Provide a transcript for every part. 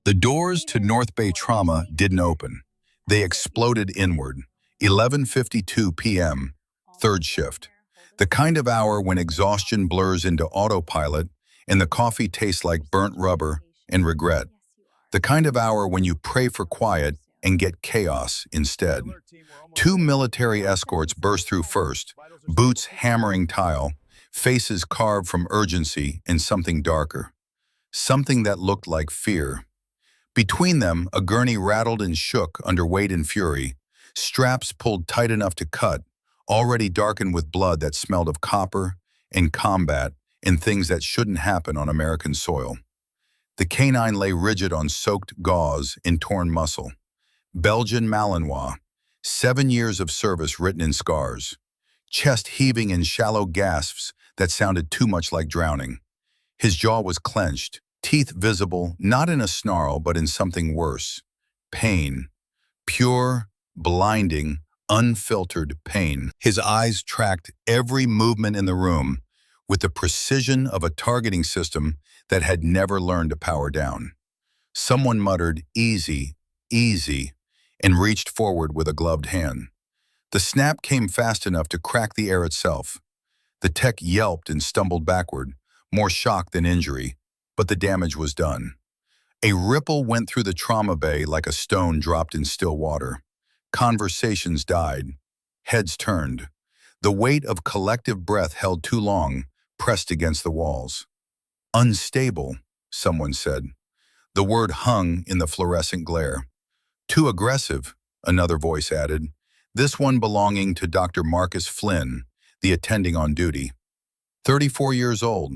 The doors to North Bay trauma didn't open. They exploded inward. 11:52 p.m., third shift. The kind of hour when exhaustion blurs into autopilot and the coffee tastes like burnt rubber and regret. The kind of hour when you pray for quiet and get chaos instead. Two military escorts burst through first, boots hammering tile, faces carved from urgency and something darker. Something that looked like fear. Between them, a gurney rattled and shook under weight and fury, straps pulled tight enough to cut, already darkened with blood that smelled of copper and combat and things that shouldn't happen on American soil. The canine lay rigid on soaked gauze and torn muscle. Belgian Malinois, 7 years of service written in scars. Chest heaving in shallow gasps that sounded too much like drowning. His jaw was clenched, teeth visible, not in a snarl but in something worse. Pain. Pure, blinding, unfiltered pain. His eyes tracked every movement in the room with the precision of a targeting system that had never learned to power down. Someone muttered, "Easy, easy," and reached forward with a gloved hand. The snap came fast enough to crack the air itself. The tech yelped and stumbled backward, more shock than injury, but the damage was done. A ripple went through the trauma bay like a stone dropped in still water. Conversations died. Heads turned. The weight of collective breath held too long, pressed against the walls. "Unstable," someone said. The word hung in the fluorescent glare. "Too aggressive," another voice added, this one belonging to Dr. Marcus Flynn, the attending on duty. 34 years old,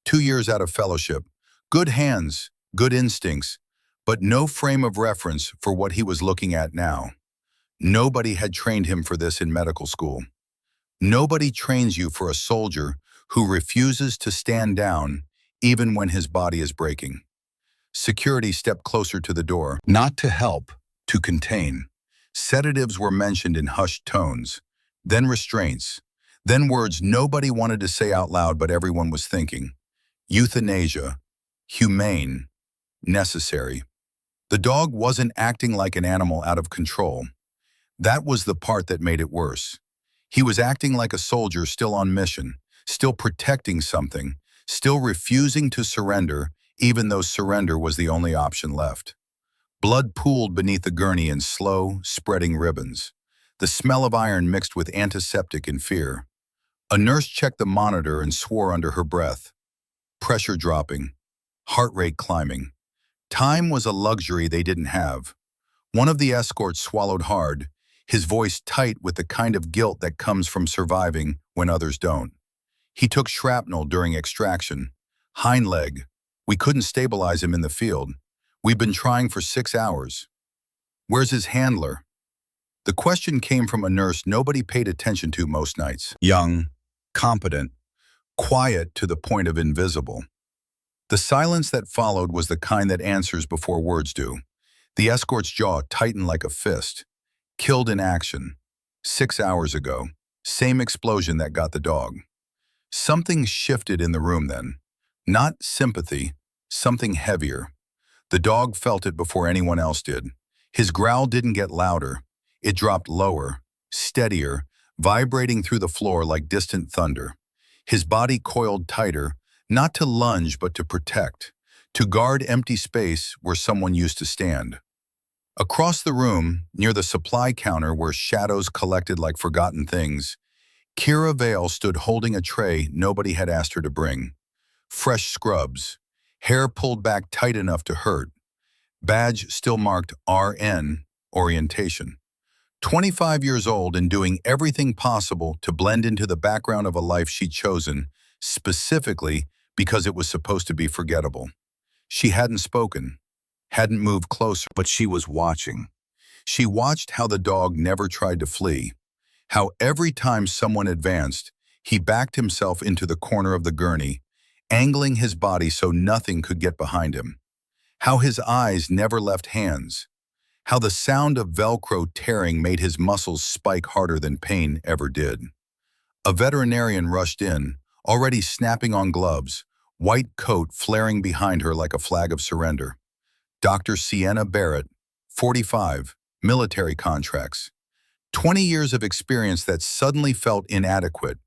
2 years out of fellowship, good hands, good instincts, but no frame of reference for what he was looking at now. Nobody had trained him for this in medical school. Nobody trains you for a soldier who refuses to stand down even when his body is breaking. Security stepped closer to the door, not to help, to contain. Sedatives were mentioned in hushed tones, then restraints, then words nobody wanted to say out loud but everyone was thinking. Euthanasia, humane, necessary. The dog wasn't acting like an animal out of control. That was the part that made it worse. He was acting like a soldier still on mission, still protecting something, still refusing to surrender, even though surrender was the only option left. Blood pooled beneath the gurney in slow, spreading ribbons. The smell of iron mixed with antiseptic and fear. A nurse checked the monitor and swore under her breath. Pressure dropping, heart rate climbing. Time was a luxury they didn't have. One of the escorts swallowed hard, his voice tight with the kind of guilt that comes from surviving when others don't. He took shrapnel during extraction. Hind leg. We couldn't stabilize him in the field. We've been trying for 6 hours. Where's his handler? The question came from a nurse nobody paid attention to most nights. Young, competent, quiet to the point of invisible. The silence that followed was the kind that answers before words do. The escort's jaw tightened like a fist. Killed in action. 6 hours ago. Same explosion that got the dog. Something shifted in the room then. Not sympathy, something heavier. The dog felt it before anyone else did. His growl didn't get louder. It dropped lower, steadier, vibrating through the floor like distant thunder. His body coiled tighter, not to lunge but to protect, to guard empty space where someone used to stand. Across the room, near the supply counter where shadows collected like forgotten things, Kira Vale stood holding a tray nobody had asked her to bring. Fresh scrubs, hair pulled back tight enough to hurt. Badge still marked RN, orientation. 25 years old and doing everything possible to blend into the background of a life she'd chosen, specifically because it was supposed to be forgettable. She hadn't spoken, hadn't moved closer, but she was watching. She watched how the dog never tried to flee, how every time someone advanced, he backed himself into the corner of the gurney, angling his body so nothing could get behind him, how his eyes never left hands, how the sound of Velcro tearing made his muscles spike harder than pain ever did. A veterinarian rushed in, already snapping on gloves, white coat flaring behind her like a flag of surrender. Dr. Sienna Barrett, 45, military contracts. 20 years of experience that suddenly felt inadequate.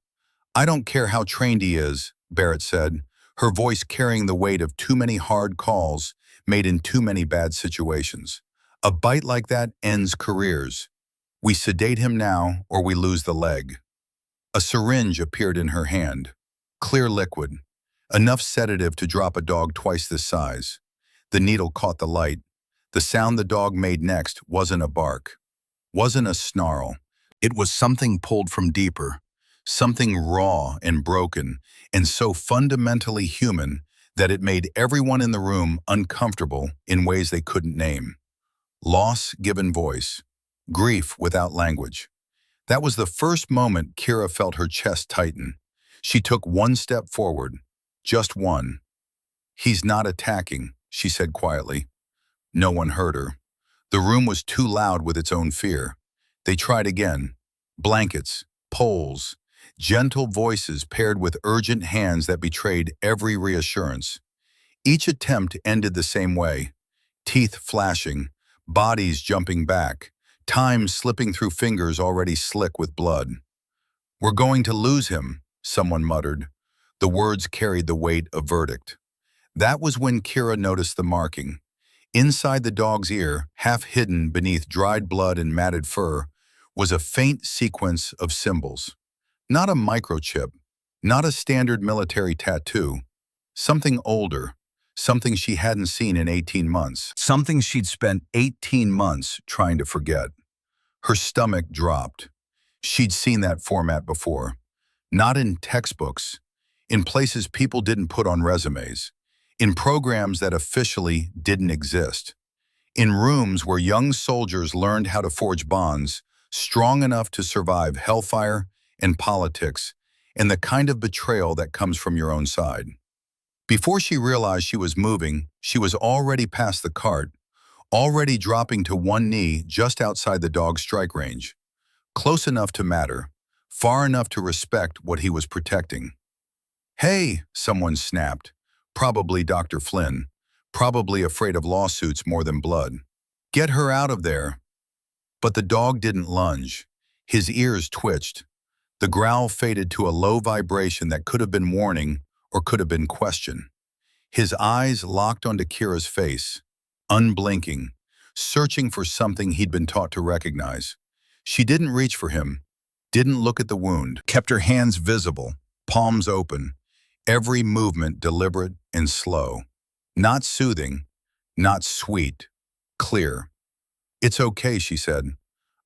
I don't care how trained he is, Barrett said, her voice carrying the weight of too many hard calls made in too many bad situations. A bite like that ends careers. We sedate him now or we lose the leg. A syringe appeared in her hand. Clear liquid. Enough sedative to drop a dog twice this size. The needle caught the light. The sound the dog made next wasn't a bark. Wasn't a snarl. It was something pulled from deeper. Something raw and broken, and so fundamentally human that it made everyone in the room uncomfortable in ways they couldn't name. Loss given voice. Grief without language. That was the first moment Kira felt her chest tighten. She took one step forward. Just one. "He's not attacking," she said quietly. No one heard her. The room was too loud with its own fear. They tried again. Blankets, poles, gentle voices paired with urgent hands that betrayed every reassurance. Each attempt ended the same way. Teeth flashing, bodies jumping back, time slipping through fingers already slick with blood. "We're going to lose him," someone muttered. The words carried the weight of verdict. That was when Kira noticed the marking. Inside the dog's ear, half hidden beneath dried blood and matted fur, was a faint sequence of symbols. Not a microchip, not a standard military tattoo. Something older, something she hadn't seen in 18 months. Something she'd spent 18 months trying to forget. Her stomach dropped. She'd seen that format before. Not in textbooks, in places people didn't put on resumes, in programs that officially didn't exist, in rooms where young soldiers learned how to forge bonds strong enough to survive hellfire and politics and the kind of betrayal that comes from your own side. Before she realized she was moving, she was already past the cart, already dropping to one knee just outside the dog's strike range. Close enough to matter, far enough to respect what he was protecting. "Hey," someone snapped. Probably Dr. Flynn, probably afraid of lawsuits more than blood. "Get her out of there." But the dog didn't lunge. His ears twitched. The growl faded to a low vibration that could have been warning or could have been question. His eyes locked onto Kira's face, unblinking, searching for something he'd been taught to recognize. She didn't reach for him, didn't look at the wound, kept her hands visible, palms open, every movement deliberate and slow. Not soothing, not sweet, clear. "It's okay," she said.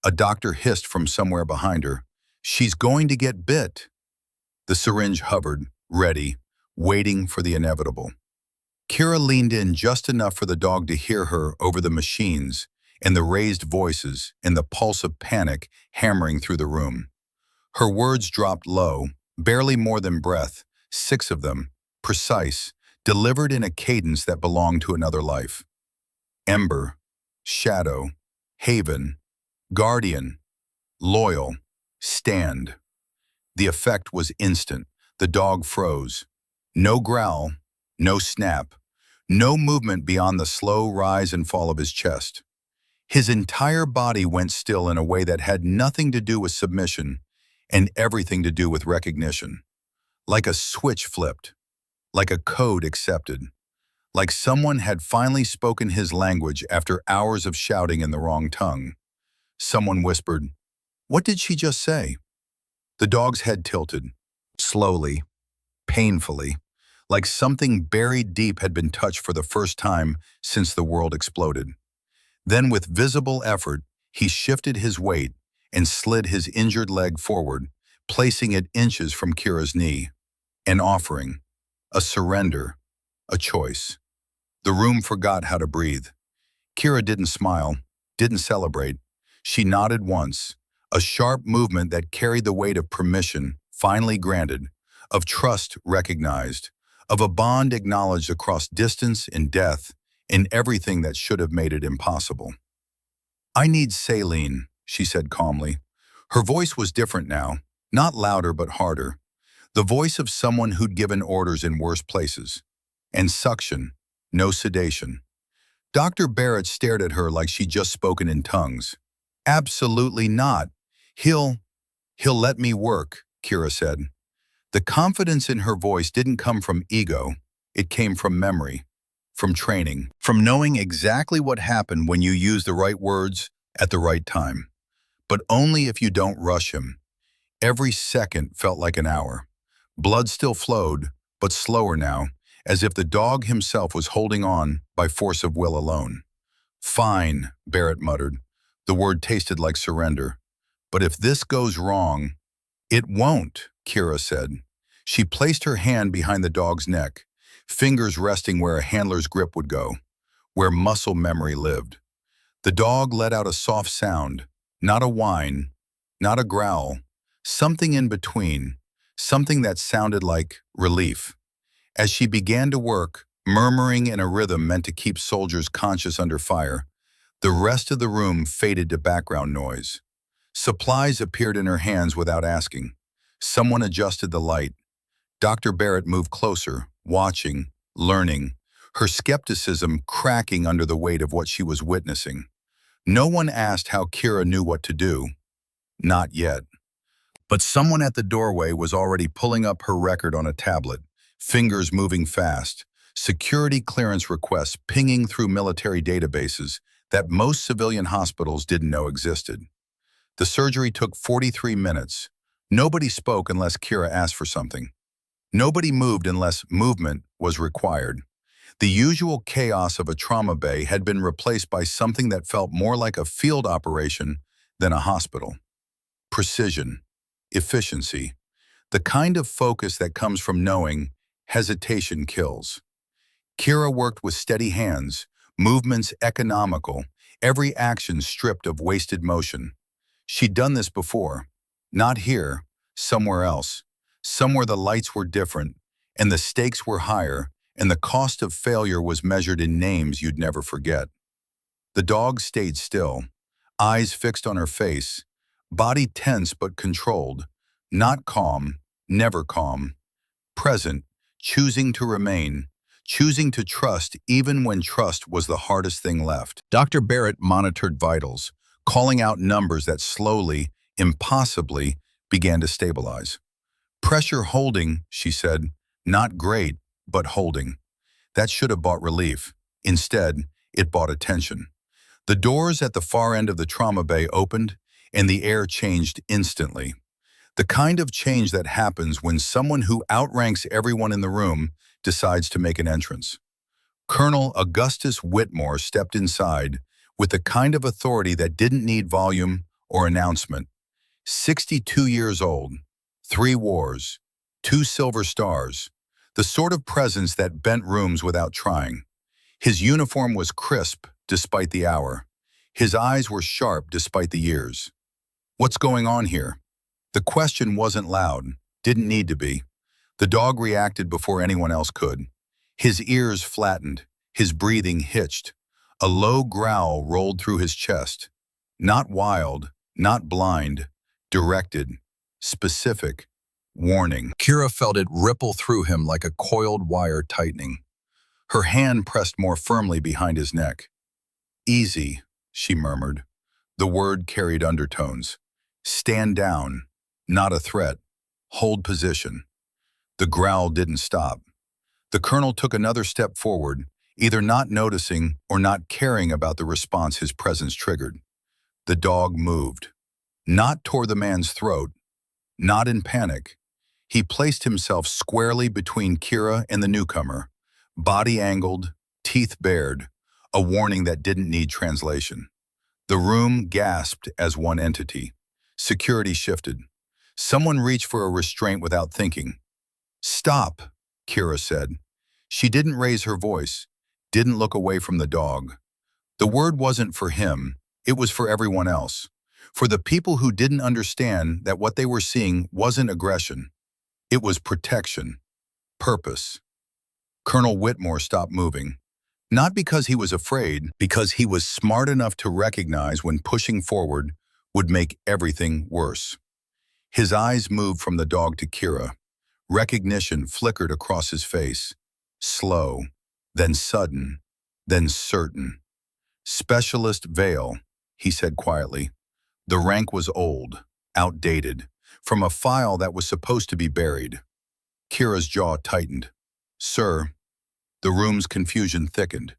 A doctor hissed from somewhere behind her. "She's going to get bit." The syringe hovered, ready, waiting for the inevitable. Kira leaned in just enough for the dog to hear her over the machines and the raised voices and the pulse of panic hammering through the room. Her words dropped low, barely more than breath, 6 of them, precise, delivered in a cadence that belonged to another life. Ember, shadow, haven, guardian, loyal, stand. The effect was instant. The dog froze. No growl, no snap, no movement beyond the slow rise and fall of his chest. His entire body went still in a way that had nothing to do with submission and everything to do with recognition. Like a switch flipped, like a code accepted, like someone had finally spoken his language after hours of shouting in the wrong tongue. Someone whispered, "What did she just say?" The dog's head tilted, slowly, painfully, like something buried deep had been touched for the first time since the world exploded. Then with visible effort, he shifted his weight and slid his injured leg forward, placing it inches from Kira's knee. An offering, a surrender, a choice. The room forgot how to breathe. Kira didn't smile, didn't celebrate. She nodded once, a sharp movement that carried the weight of permission finally granted, of trust recognized, of a bond acknowledged across distance and death and everything that should have made it impossible. "I need saline," she said calmly. Her voice was different now, not louder but harder. The voice of someone who'd given orders in worse places. And suction, no sedation. Dr. Barrett stared at her like she'd just spoken in tongues. Absolutely not. He'll let me work, Kira said. The confidence in her voice didn't come from ego. It came from memory, from training, from knowing exactly what happened when you use the right words at the right time. But only if you don't rush him. Every second felt like an hour. Blood still flowed, but slower now, as if the dog himself was holding on by force of will alone. Fine, Barrett muttered. The word tasted like surrender. But if this goes wrong, it won't, Kira said. She placed her hand behind the dog's neck, fingers resting where a handler's grip would go, where muscle memory lived. The dog let out a soft sound, not a whine, not a growl, something in between, something that sounded like relief. As she began to work, murmuring in a rhythm meant to keep soldiers conscious under fire, the rest of the room faded to background noise. Supplies appeared in her hands without asking. Someone adjusted the light. Dr. Barrett moved closer, watching, learning, her skepticism cracking under the weight of what she was witnessing. No one asked how Kira knew what to do. Not yet. But someone at the doorway was already pulling up her record on a tablet, fingers moving fast, security clearance requests pinging through military databases that most civilian hospitals didn't know existed. The surgery took 43 minutes. Nobody spoke unless Kira asked for something. Nobody moved unless movement was required. The usual chaos of a trauma bay had been replaced by something that felt more like a field operation than a hospital. Precision, efficiency, the kind of focus that comes from knowing hesitation kills. Kira worked with steady hands, movements economical, every action stripped of wasted motion. She'd done this before. Not here, somewhere else. Somewhere the lights were different, and the stakes were higher, and the cost of failure was measured in names you'd never forget. The dog stayed still, eyes fixed on her face, body tense but controlled, not calm, never calm, present, choosing to remain, choosing to trust even when trust was the hardest thing left. Dr. Barrett monitored vitals, calling out numbers that slowly, impossibly, began to stabilize. Pressure holding, she said, not great, but holding. That should have bought relief. Instead, it bought attention. The doors at the far end of the trauma bay opened, and the air changed instantly. The kind of change that happens when someone who outranks everyone in the room decides to make an entrance. Colonel Augustus Whitmore stepped inside with the kind of authority that didn't need volume or announcement. 62 years old, 3 wars, 2 silver stars, the sort of presence that bent rooms without trying. His uniform was crisp despite the hour. His eyes were sharp despite the years. What's going on here? The question wasn't loud, didn't need to be. The dog reacted before anyone else could. His ears flattened, his breathing hitched. A low growl rolled through his chest. Not wild, not blind, directed, specific, warning. Kira felt it ripple through him like a coiled wire tightening. Her hand pressed more firmly behind his neck. Easy, she murmured. The word carried undertones. Stand down, not a threat. Hold position. The growl didn't stop. The colonel took another step forward, either not noticing or not caring about the response his presence triggered. The dog moved. Not toward the man's throat, not in panic. He placed himself squarely between Kira and the newcomer, body angled, teeth bared, a warning that didn't need translation. The room gasped as one entity. Security shifted. Someone reached for a restraint without thinking. Stop, Kira said. She didn't raise her voice, didn't look away from the dog. The word wasn't for him, it was for everyone else. For the people who didn't understand that what they were seeing wasn't aggression. It was protection, purpose. Colonel Whitmore stopped moving. Not because he was afraid, because he was smart enough to recognize when pushing forward would make everything worse. His eyes moved from the dog to Kira. Recognition flickered across his face. Slow, then sudden, then certain. Specialist Vale, he said quietly. The rank was old, outdated, from a file that was supposed to be buried. Kira's jaw tightened. Sir, the room's confusion thickened.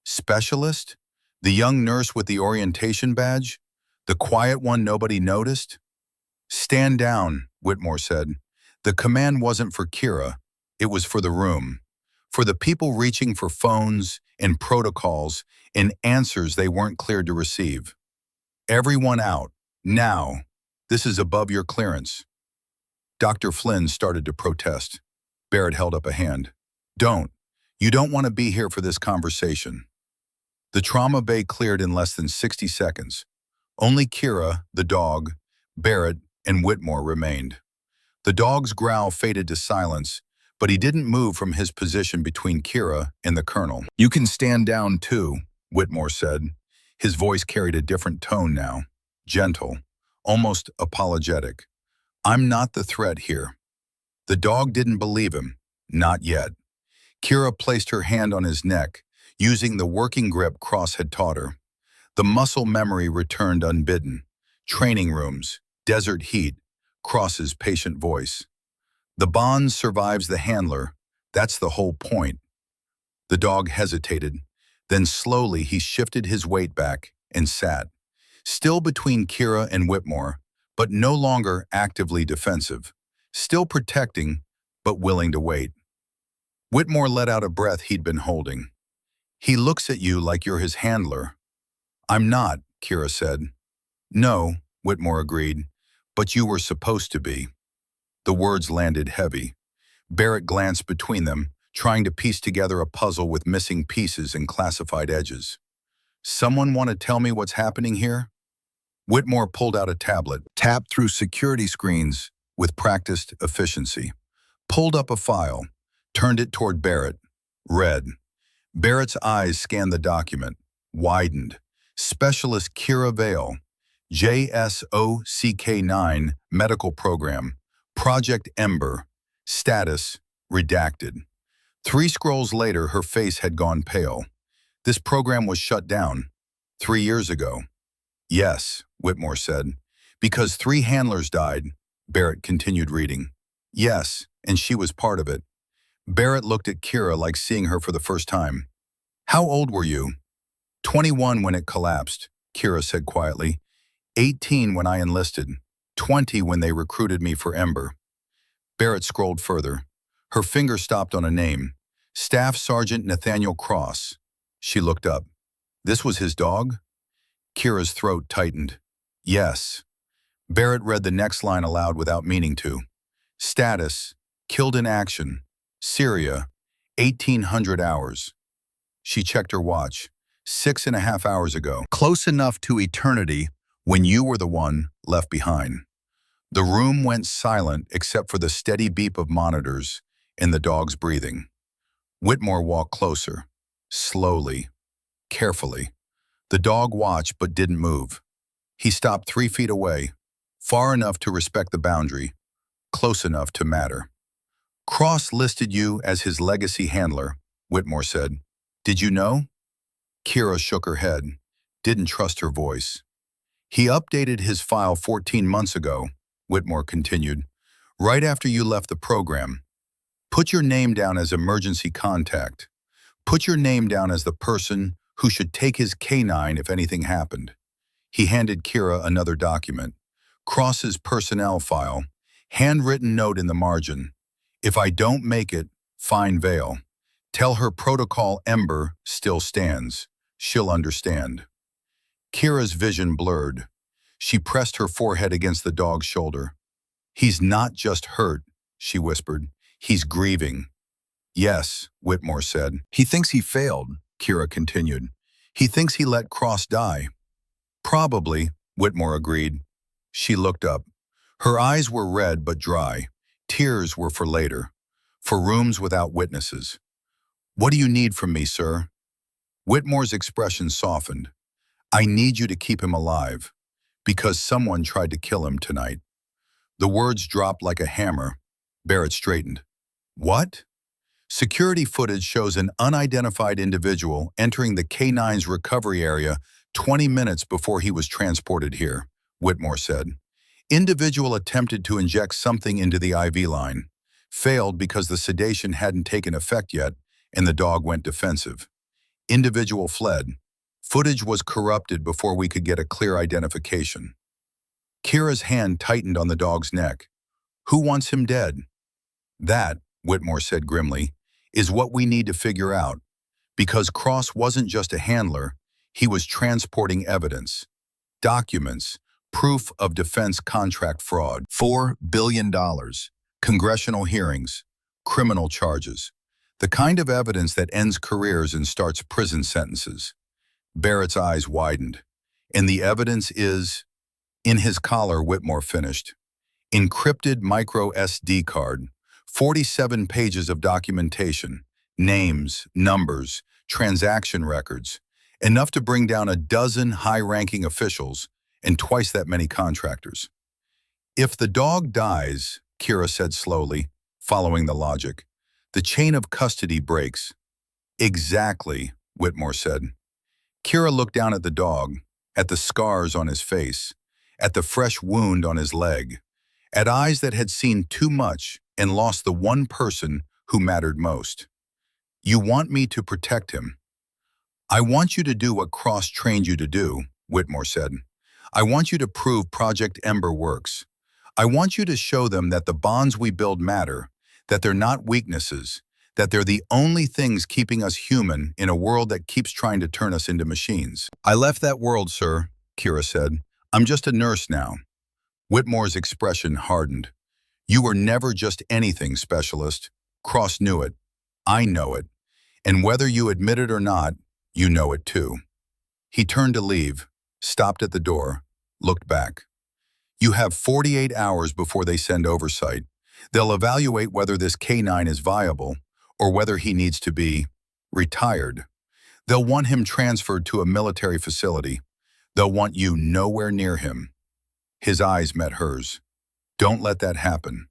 Specialist? The young nurse with the orientation badge? The quiet one nobody noticed? Stand down, Whitmore said. The command wasn't for Kira, it was for the room. For the people reaching for phones and protocols and answers they weren't cleared to receive. Everyone out, now. This is above your clearance. Dr. Flynn started to protest. Barrett held up a hand. Don't. You don't want to be here for this conversation. The trauma bay cleared in less than 60 seconds. Only Kira, the dog, Barrett, and Whitmore remained. The dog's growl faded to silence, but he didn't move from his position between Kira and the colonel. You can stand down too, Whitmore said. His voice carried a different tone now, gentle, almost apologetic. I'm not the threat here. The dog didn't believe him, not yet. Kira placed her hand on his neck, using the working grip Cross had taught her. The muscle memory returned unbidden. Training rooms, desert heat, Cross's patient voice. The bond survives the handler, that's the whole point. The dog hesitated, then slowly he shifted his weight back and sat, still between Kira and Whitmore, but no longer actively defensive, still protecting, but willing to wait. Whitmore let out a breath he'd been holding. He looks at you like you're his handler. I'm not, Kira said. No, Whitmore agreed, but you were supposed to be. The words landed heavy. Barrett glanced between them, trying to piece together a puzzle with missing pieces and classified edges. Someone want to tell me what's happening here? Whitmore pulled out a tablet, tapped through security screens with practiced efficiency, pulled up a file, turned it toward Barrett, read. Barrett's eyes scanned the document, widened. Specialist Kira Vale, JSOCK9 Medical Program, Project Ember, status, redacted. 3 scrolls later, her face had gone pale. This program was shut down 3 years ago. Yes, Whitmore said. Because 3 handlers died, Barrett continued reading. Yes, and she was part of it. Barrett looked at Kira like seeing her for the first time. How old were you? 21 when it collapsed, Kira said quietly. 18 when I enlisted. 20 when they recruited me for Ember. Barrett scrolled further. Her finger stopped on a name. Staff Sergeant Nathaniel Cross. She looked up. This was his dog? Kira's throat tightened. Yes. Barrett read the next line aloud without meaning to. Status, killed in action. Syria, 1800 hours. She checked her watch. 6.5 hours ago. Close enough to eternity when you were the one left behind. The room went silent except for the steady beep of monitors and the dog's breathing. Whitmore walked closer, slowly, carefully. The dog watched but didn't move. He stopped 3 feet away, far enough to respect the boundary, close enough to matter. Cross listed you as his legacy handler, Whitmore said. Did you know? Kira shook her head, didn't trust her voice. He updated his file 14 months ago, Whitmore continued, right after you left the program. Put your name down as emergency contact. Put your name down as the person who should take his canine if anything happened. He handed Kira another document. Cross's personnel file, handwritten note in the margin. If I don't make it, find Vale. Tell her protocol Ember still stands. She'll understand. Kira's vision blurred. She pressed her forehead against the dog's shoulder. He's not just hurt, she whispered. He's grieving. Yes, Whitmore said. He thinks he failed, Kira continued. He thinks he let Cross die. Probably, Whitmore agreed. She looked up. Her eyes were red but dry. Tears were for later, for rooms without witnesses. What do you need from me, sir? Whitmore's expression softened. I need you to keep him alive, because someone tried to kill him tonight. The words dropped like a hammer. Barrett straightened. What? Security footage shows an unidentified individual entering the K9's recovery area 20 minutes before he was transported here, Whitmore said. Individual attempted to inject something into the IV line, failed because the sedation hadn't taken effect yet, and the dog went defensive. Individual fled. Footage was corrupted before we could get a clear identification. Kira's hand tightened on the dog's neck. Who wants him dead? That, Whitmore said grimly, is what we need to figure out. Because Cross wasn't just a handler, he was transporting evidence, documents, proof of defense contract fraud, $4 billion, congressional hearings, criminal charges, the kind of evidence that ends careers and starts prison sentences. Barrett's eyes widened. And the evidence is, in his collar, Whitmore finished. Encrypted micro SD card, 47 pages of documentation, names, numbers, transaction records, enough to bring down a dozen high-ranking officials and twice that many contractors. If the dog dies, Kira said slowly, following the logic, the chain of custody breaks. Exactly, Whitmore said. Kira looked down at the dog, at the scars on his face, at the fresh wound on his leg, at eyes that had seen too much and lost the one person who mattered most. You want me to protect him. I want you to do what Cross trained you to do, Whitmore said. I want you to prove Project Ember works. I want you to show them that the bonds we build matter, that they're not weaknesses, that they're the only things keeping us human in a world that keeps trying to turn us into machines. I left that world, sir, Kira said. I'm just a nurse now. Whitmore's expression hardened. You were never just anything, specialist. Cross knew it. I know it. And whether you admit it or not, you know it too. He turned to leave, stopped at the door, looked back. You have 48 hours before they send oversight. They'll evaluate whether this K9 is viable or whether he needs to be retired. They'll want him transferred to a military facility. They'll want you nowhere near him. His eyes met hers. Don't let that happen.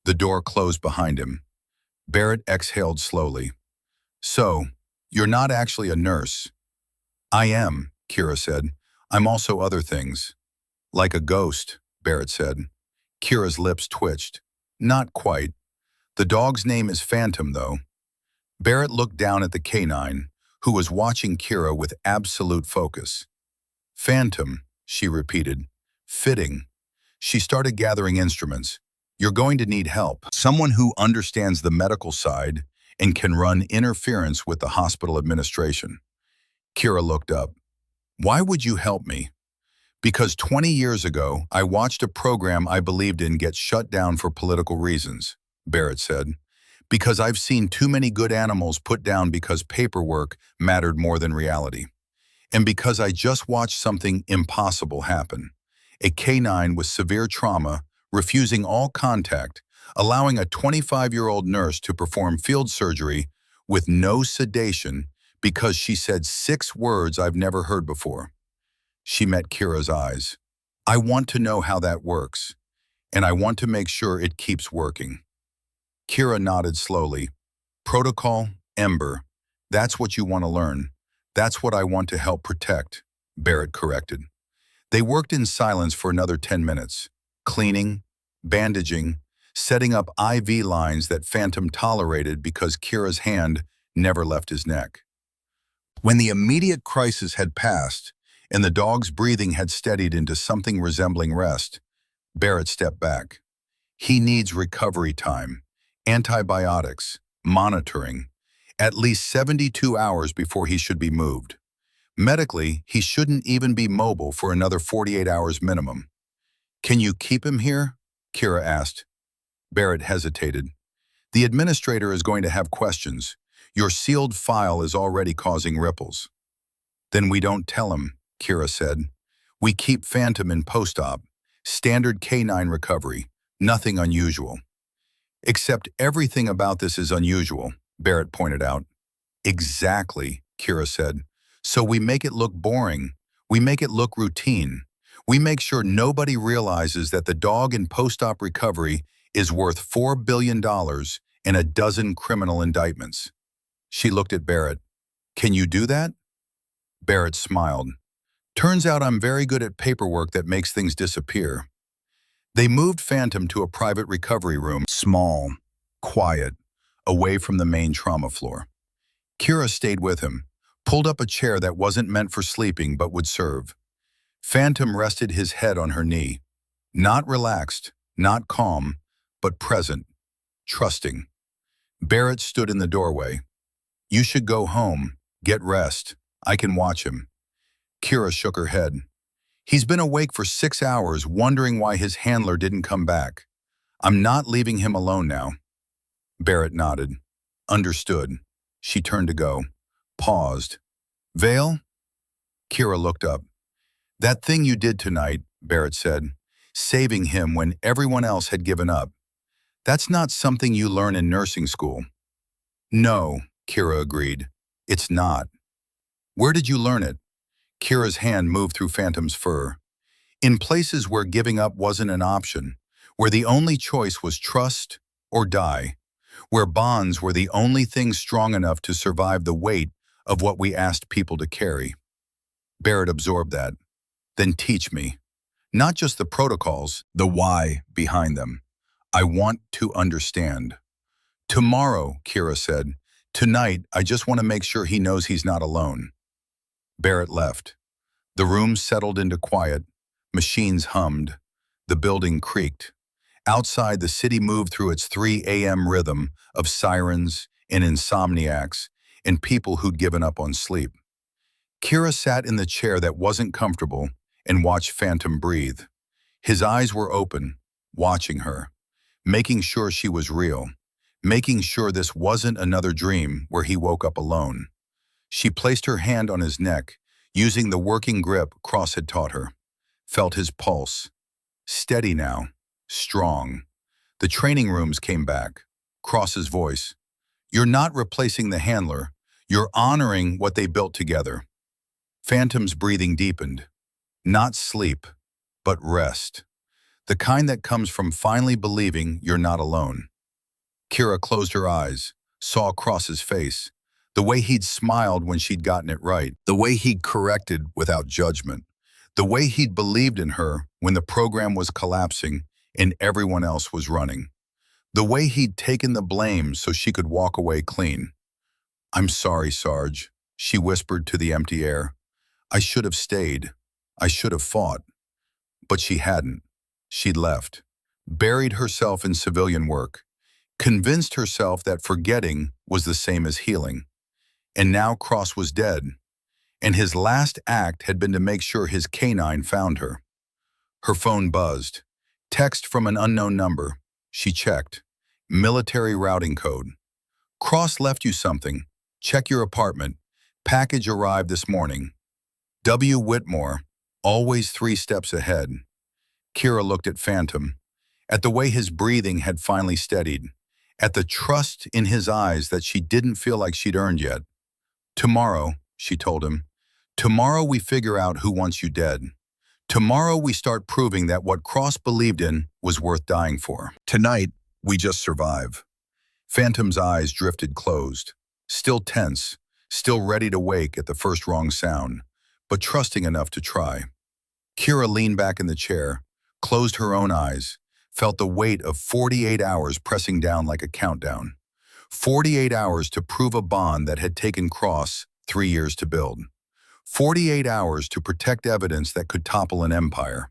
The door closed behind him. Barrett exhaled slowly. So, you're not actually a nurse. I am, Kira said. I'm also other things. Like a ghost, Barrett said. Kira's lips twitched. Not quite. The dog's name is Phantom, though. Barrett looked down at the K9, who was watching Kira with absolute focus. Phantom, she repeated. Fitting. She started gathering instruments. You're going to need help. Someone who understands the medical side and can run interference with the hospital administration. Kira looked up. Why would you help me? Because 20 years ago, I watched a program I believed in get shut down for political reasons, Barrett said. Because I've seen too many good animals put down because paperwork mattered more than reality. And because I just watched something impossible happen. A K9 with severe trauma, refusing all contact, allowing a 25-year-old nurse to perform field surgery with no sedation because she said 6 words I've never heard before. She met Kira's eyes. I want to know how that works, and I want to make sure it keeps working. Kira nodded slowly. Protocol, Ember. That's what you want to learn. That's what I want to help protect, Barrett corrected. They worked in silence for another 10 minutes, cleaning, bandaging, setting up IV lines that Phantom tolerated because Kira's hand never left his neck. When the immediate crisis had passed and the dog's breathing had steadied into something resembling rest, Barrett stepped back. He needs recovery time, antibiotics, monitoring, at least 72 hours before he should be moved. Medically, he shouldn't even be mobile for another 48 hours minimum. Can you keep him here? Kira asked. Barrett hesitated. The administrator is going to have questions. Your sealed file is already causing ripples. Then we don't tell him, Kira said. We keep Phantom in post-op, standard K9 recovery, nothing unusual. Except everything about this is unusual, Barrett pointed out. Exactly, Kira said. So we make it look boring. We make it look routine. We make sure nobody realizes that the dog in post-op recovery is worth $4 billion and a dozen criminal indictments. She looked at Barrett. "Can you do that?" Barrett smiled. "Turns out I'm very good at paperwork that makes things disappear." They moved Phantom to a private recovery room, small, quiet, away from the main trauma floor. Kira stayed with him, pulled up a chair that wasn't meant for sleeping but would serve. Phantom rested his head on her knee. Not relaxed, not calm, but present, trusting. Barrett stood in the doorway. "You should go home, get rest. I can watch him." Kira shook her head. "He's been awake for 6 hours, wondering why his handler didn't come back. I'm not leaving him alone now." Barrett nodded. Understood. She turned to go. Paused. "Vale?" Kira looked up. "That thing you did tonight," Barrett said, "saving him when everyone else had given up. That's not something you learn in nursing school." "No," Kira agreed. "It's not." "Where did you learn it?" Kira's hand moved through Phantom's fur. "In places where giving up wasn't an option, where the only choice was trust or die, where bonds were the only thing strong enough to survive the weight of what we asked people to carry." Barrett absorbed that. "Then teach me. Not just the protocols, the why behind them. I want to understand." "Tomorrow," Kira said. "Tonight, I just want to make sure he knows he's not alone." Barrett left. The room settled into quiet. Machines hummed. The building creaked. Outside, the city moved through its 3 a.m. rhythm of sirens and insomniacs and people who'd given up on sleep. Kira sat in the chair that wasn't comfortable and watched Phantom breathe. His eyes were open, watching her, making sure she was real, making sure this wasn't another dream where he woke up alone. She placed her hand on his neck, using the working grip Cross had taught her. Felt his pulse. Steady now, strong. The training rooms came back. Cross's voice. "You're not replacing the handler. You're honoring what they built together." Phantom's breathing deepened. Not sleep, but rest. The kind that comes from finally believing you're not alone. Kira closed her eyes, saw Cross's face, the way he'd smiled when she'd gotten it right, the way he'd corrected without judgment, the way he'd believed in her when the program was collapsing and everyone else was running, the way he'd taken the blame so she could walk away clean. "I'm sorry, Sarge," she whispered to the empty air. "I should have stayed. I should have fought." But she hadn't. She'd left, buried herself in civilian work, convinced herself that forgetting was the same as healing. And now Cross was dead, and his last act had been to make sure his canine found her. Her phone buzzed. Text from an unknown number. She checked. Military routing code. "Cross left you something. Check your apartment. Package arrived this morning. W. Whitmore, always 3 steps ahead." Kira looked at Phantom, at the way his breathing had finally steadied, at the trust in his eyes that she didn't feel like she'd earned yet. "Tomorrow," she told him, "tomorrow we figure out who wants you dead. Tomorrow we start proving that what Cross believed in was worth dying for. Tonight, we just survive." Phantom's eyes drifted closed, still tense, still ready to wake at the first wrong sound, but trusting enough to try. Kira leaned back in the chair, closed her own eyes, felt the weight of 48 hours pressing down like a countdown. 48 hours to prove a bond that had taken Cross 3 years to build. 48 hours to protect evidence that could topple an empire.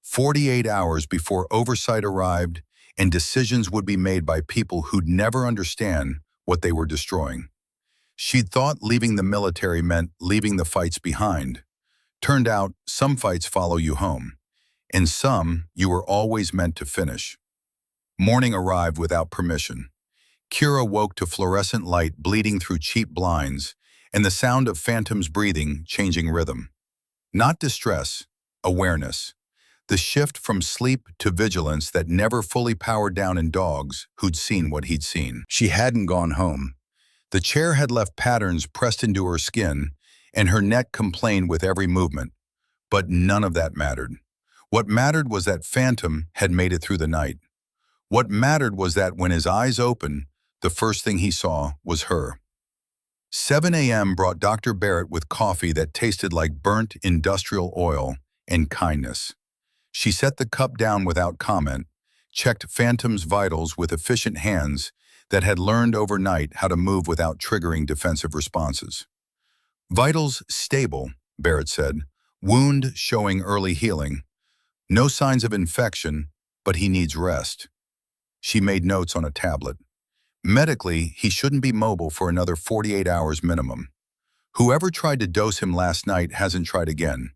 48 hours before oversight arrived and decisions would be made by people who'd never understand what they were destroying. She'd thought leaving the military meant leaving the fights behind. Turned out, some fights follow you home, and some you were always meant to finish. Morning arrived without permission. Kira woke to fluorescent light bleeding through cheap blinds and the sound of Phantom's breathing changing rhythm. Not distress, awareness. The shift from sleep to vigilance that never fully powered down in dogs who'd seen what he'd seen. She hadn't gone home. The chair had left patterns pressed into her skin, and her neck complained with every movement. But none of that mattered. What mattered was that Phantom had made it through the night. What mattered was that when his eyes opened, The first thing he saw was her. 7 a.m. brought Dr. Barrett with coffee that tasted like burnt industrial oil and kindness. She set the cup down without comment, checked Phantom's vitals with efficient hands that had learned overnight how to move without triggering defensive responses. Vitals stable, Barrett said. Wound showing early healing. No signs of infection, but he needs rest. She made notes on a tablet. Medically, he shouldn't be mobile for another 48 hours minimum. Whoever tried to dose him last night hasn't tried again.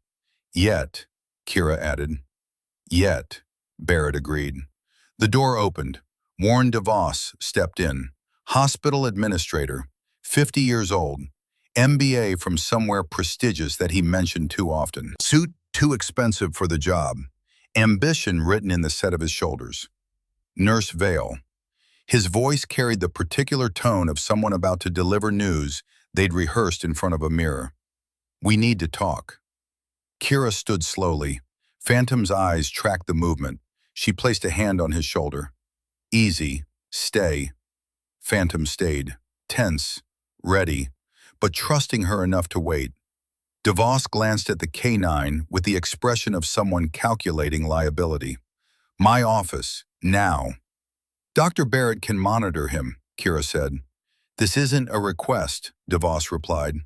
Yet, Kira added. Yet, Barrett agreed. The door opened. Warren DeVos stepped in. Hospital administrator, 50 years old, MBA from somewhere prestigious that he mentioned too often. Suit too expensive for the job. Ambition written in the set of his shoulders. Nurse Vale. His voice carried the particular tone of someone about to deliver news they'd rehearsed in front of a mirror. We need to talk. Kira stood slowly. Phantom's eyes tracked the movement. She placed a hand on his shoulder. Easy. Stay. Phantom stayed, tense, ready, but trusting her enough to wait. DeVos glanced at the K9 with the expression of someone calculating liability. My office, now. Dr. Barrett can monitor him, Kira said. This isn't a request, DeVos replied.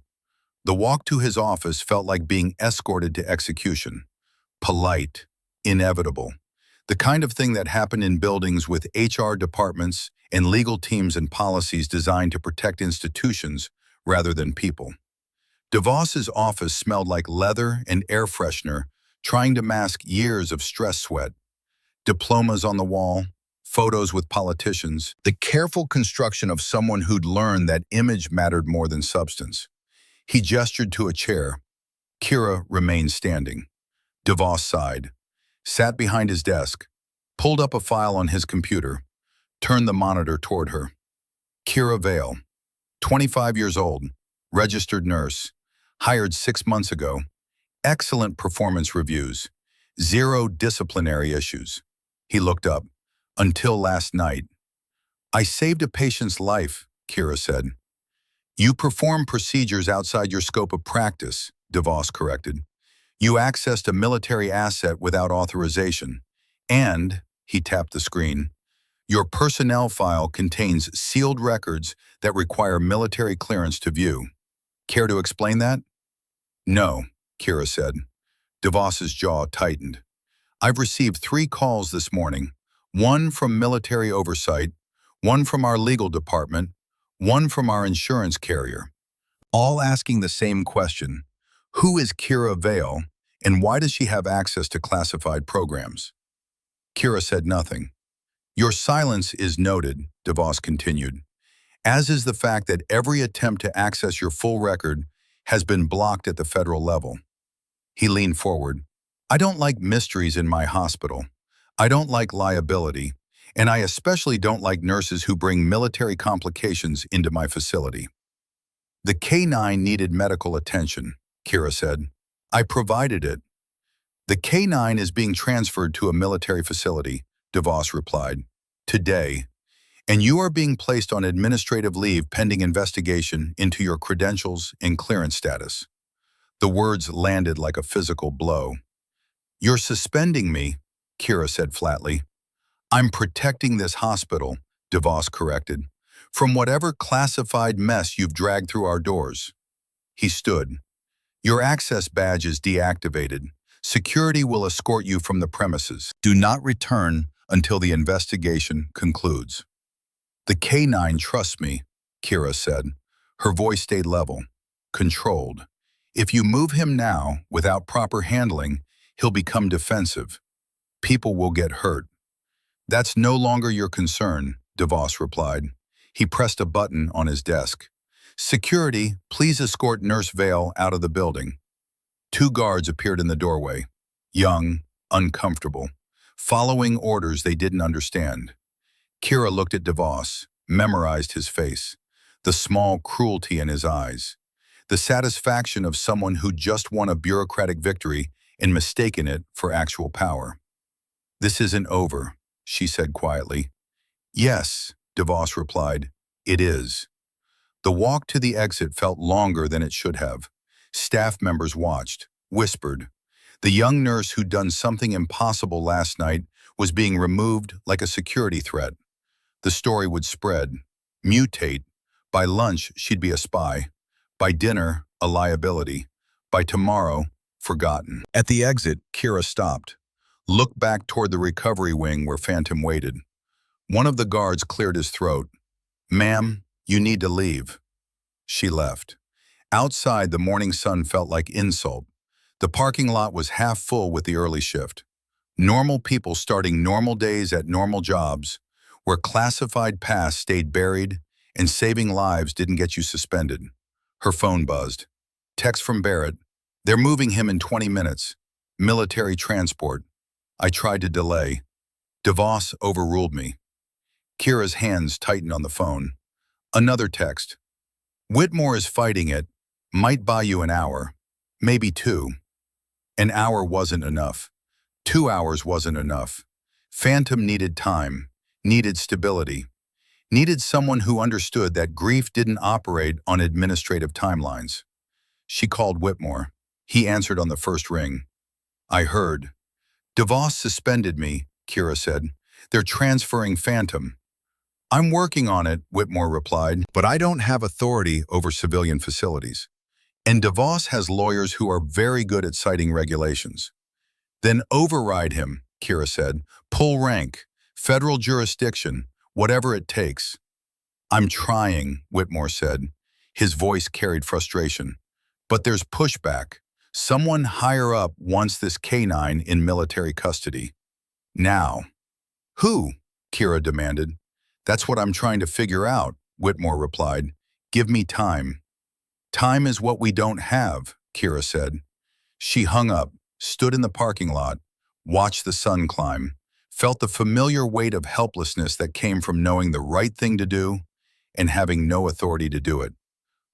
The walk to his office felt like being escorted to execution. Polite, inevitable. The kind of thing that happened in buildings with HR departments and legal teams and policies designed to protect institutions rather than people. DeVos's office smelled like leather and air freshener, trying to mask years of stress sweat. Diplomas on the wall, photos with politicians, the careful construction of someone who'd learned that image mattered more than substance. He gestured to a chair. Kira remained standing. DeVos sighed, sat behind his desk, pulled up a file on his computer, turned the monitor toward her. Kira Vale, 25 years old, registered nurse, hired 6 months ago, excellent performance reviews, 0 disciplinary issues. He looked up. Until last night. I saved a patient's life, Kira said. You perform procedures outside your scope of practice, DeVos corrected. You accessed a military asset without authorization. And, he tapped the screen, your personnel file contains sealed records that require military clearance to view. Care to explain that? No, Kira said. DeVos's jaw tightened. I've received 3 calls this morning. 1 from military oversight, 1 from our legal department, 1 from our insurance carrier, all asking the same question. Who is Kira Vale, and why does she have access to classified programs? Kira said nothing. Your silence is noted, DeVos continued, as is the fact that every attempt to access your full record has been blocked at the federal level. He leaned forward. I don't like mysteries in my hospital. I don't like liability, and I especially don't like nurses who bring military complications into my facility. The K9 needed medical attention, Kira said. I provided it. The K9 is being transferred to a military facility, DeVos replied, today, and you are being placed on administrative leave pending investigation into your credentials and clearance status. The words landed like a physical blow. You're suspending me, Kira said flatly. I'm protecting this hospital, DeVos corrected, from whatever classified mess you've dragged through our doors. He stood. Your access badge is deactivated. Security will escort you from the premises. Do not return until the investigation concludes. The K9 trusts me, Kira said. Her voice stayed level, controlled. If you move him now without proper handling, he'll become defensive. People will get hurt. That's no longer your concern, DeVos replied. He pressed a button on his desk. Security, please escort Nurse Vale out of the building. 2 guards appeared in the doorway, young, uncomfortable, following orders they didn't understand. Kira looked at DeVos, memorized his face, the small cruelty in his eyes, the satisfaction of someone who just won a bureaucratic victory and mistaken it for actual power. This isn't over, she said quietly. Yes, DeVos replied. It is. The walk to the exit felt longer than it should have. Staff members watched, whispered. The young nurse who'd done something impossible last night was being removed like a security threat. The story would spread, mutate. By lunch, she'd be a spy. By dinner, a liability. By tomorrow, forgotten. At the exit, Kira stopped. Looked back toward the recovery wing where Phantom waited. One of the guards cleared his throat. "Ma'am, you need to leave." She left. Outside, the morning sun felt like insult. The parking lot was half full with the early shift. Normal people starting normal days at normal jobs, where classified past stayed buried and saving lives didn't get you suspended. Her phone buzzed. Text from Barrett. "They're moving him in 20 minutes. Military transport." I tried to delay. DeVos overruled me. Kira's hands tightened on the phone. Another text. "Whitmore is fighting it. Might buy you an hour. Maybe two." An hour wasn't enough. 2 hours wasn't enough. Phantom needed time, needed stability, needed someone who understood that grief didn't operate on administrative timelines. She called Whitmore. He answered on the first ring. "I heard." "DeVos suspended me," Kira said. "They're transferring Phantom." "I'm working on it," Whitmore replied, "but I don't have authority over civilian facilities. And DeVos has lawyers who are very good at citing regulations." "Then override him," Kira said. "Pull rank, federal jurisdiction, whatever it takes." "I'm trying," Whitmore said. His voice carried frustration. "But there's pushback. Someone higher up wants this canine in military custody. Now." "Who?" Kira demanded. "That's what I'm trying to figure out," Whitmore replied. "Give me time." "Time is what we don't have," Kira said. She hung up, stood in the parking lot, watched the sun climb, felt the familiar weight of helplessness that came from knowing the right thing to do and having no authority to do it.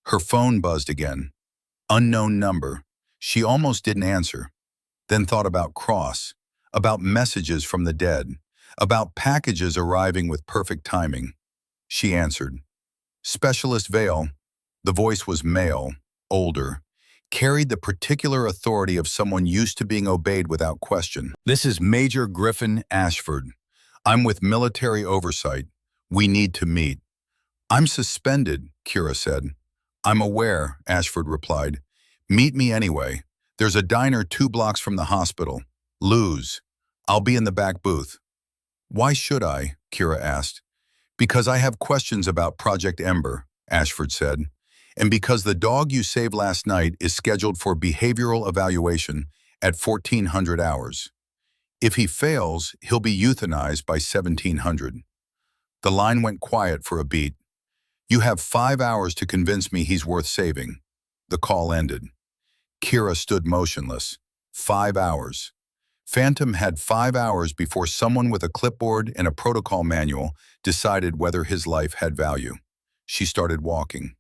Her phone buzzed again. Unknown number. She almost didn't answer. Then thought about Cross, about messages from the dead, about packages arriving with perfect timing. She answered. "Specialist Vale." The voice was male, older, carried the particular authority of someone used to being obeyed without question. "This is Major Griffin Ashford. I'm with military oversight. We need to meet." "I'm suspended," Kira said. "I'm aware," Ashford replied. "Meet me anyway. There's a diner 2 blocks from the hospital. Lose. I'll be in the back booth." "Why should I?" Kira asked. "Because I have questions about Project Ember," Ashford said. "And because the dog you saved last night is scheduled for behavioral evaluation at 1400 hours. If he fails, he'll be euthanized by 1700. The line went quiet for a beat. "You have 5 hours to convince me he's worth saving." The call ended. Kira stood motionless. 5 hours. Phantom had 5 hours before someone with a clipboard and a protocol manual decided whether his life had value. She started walking.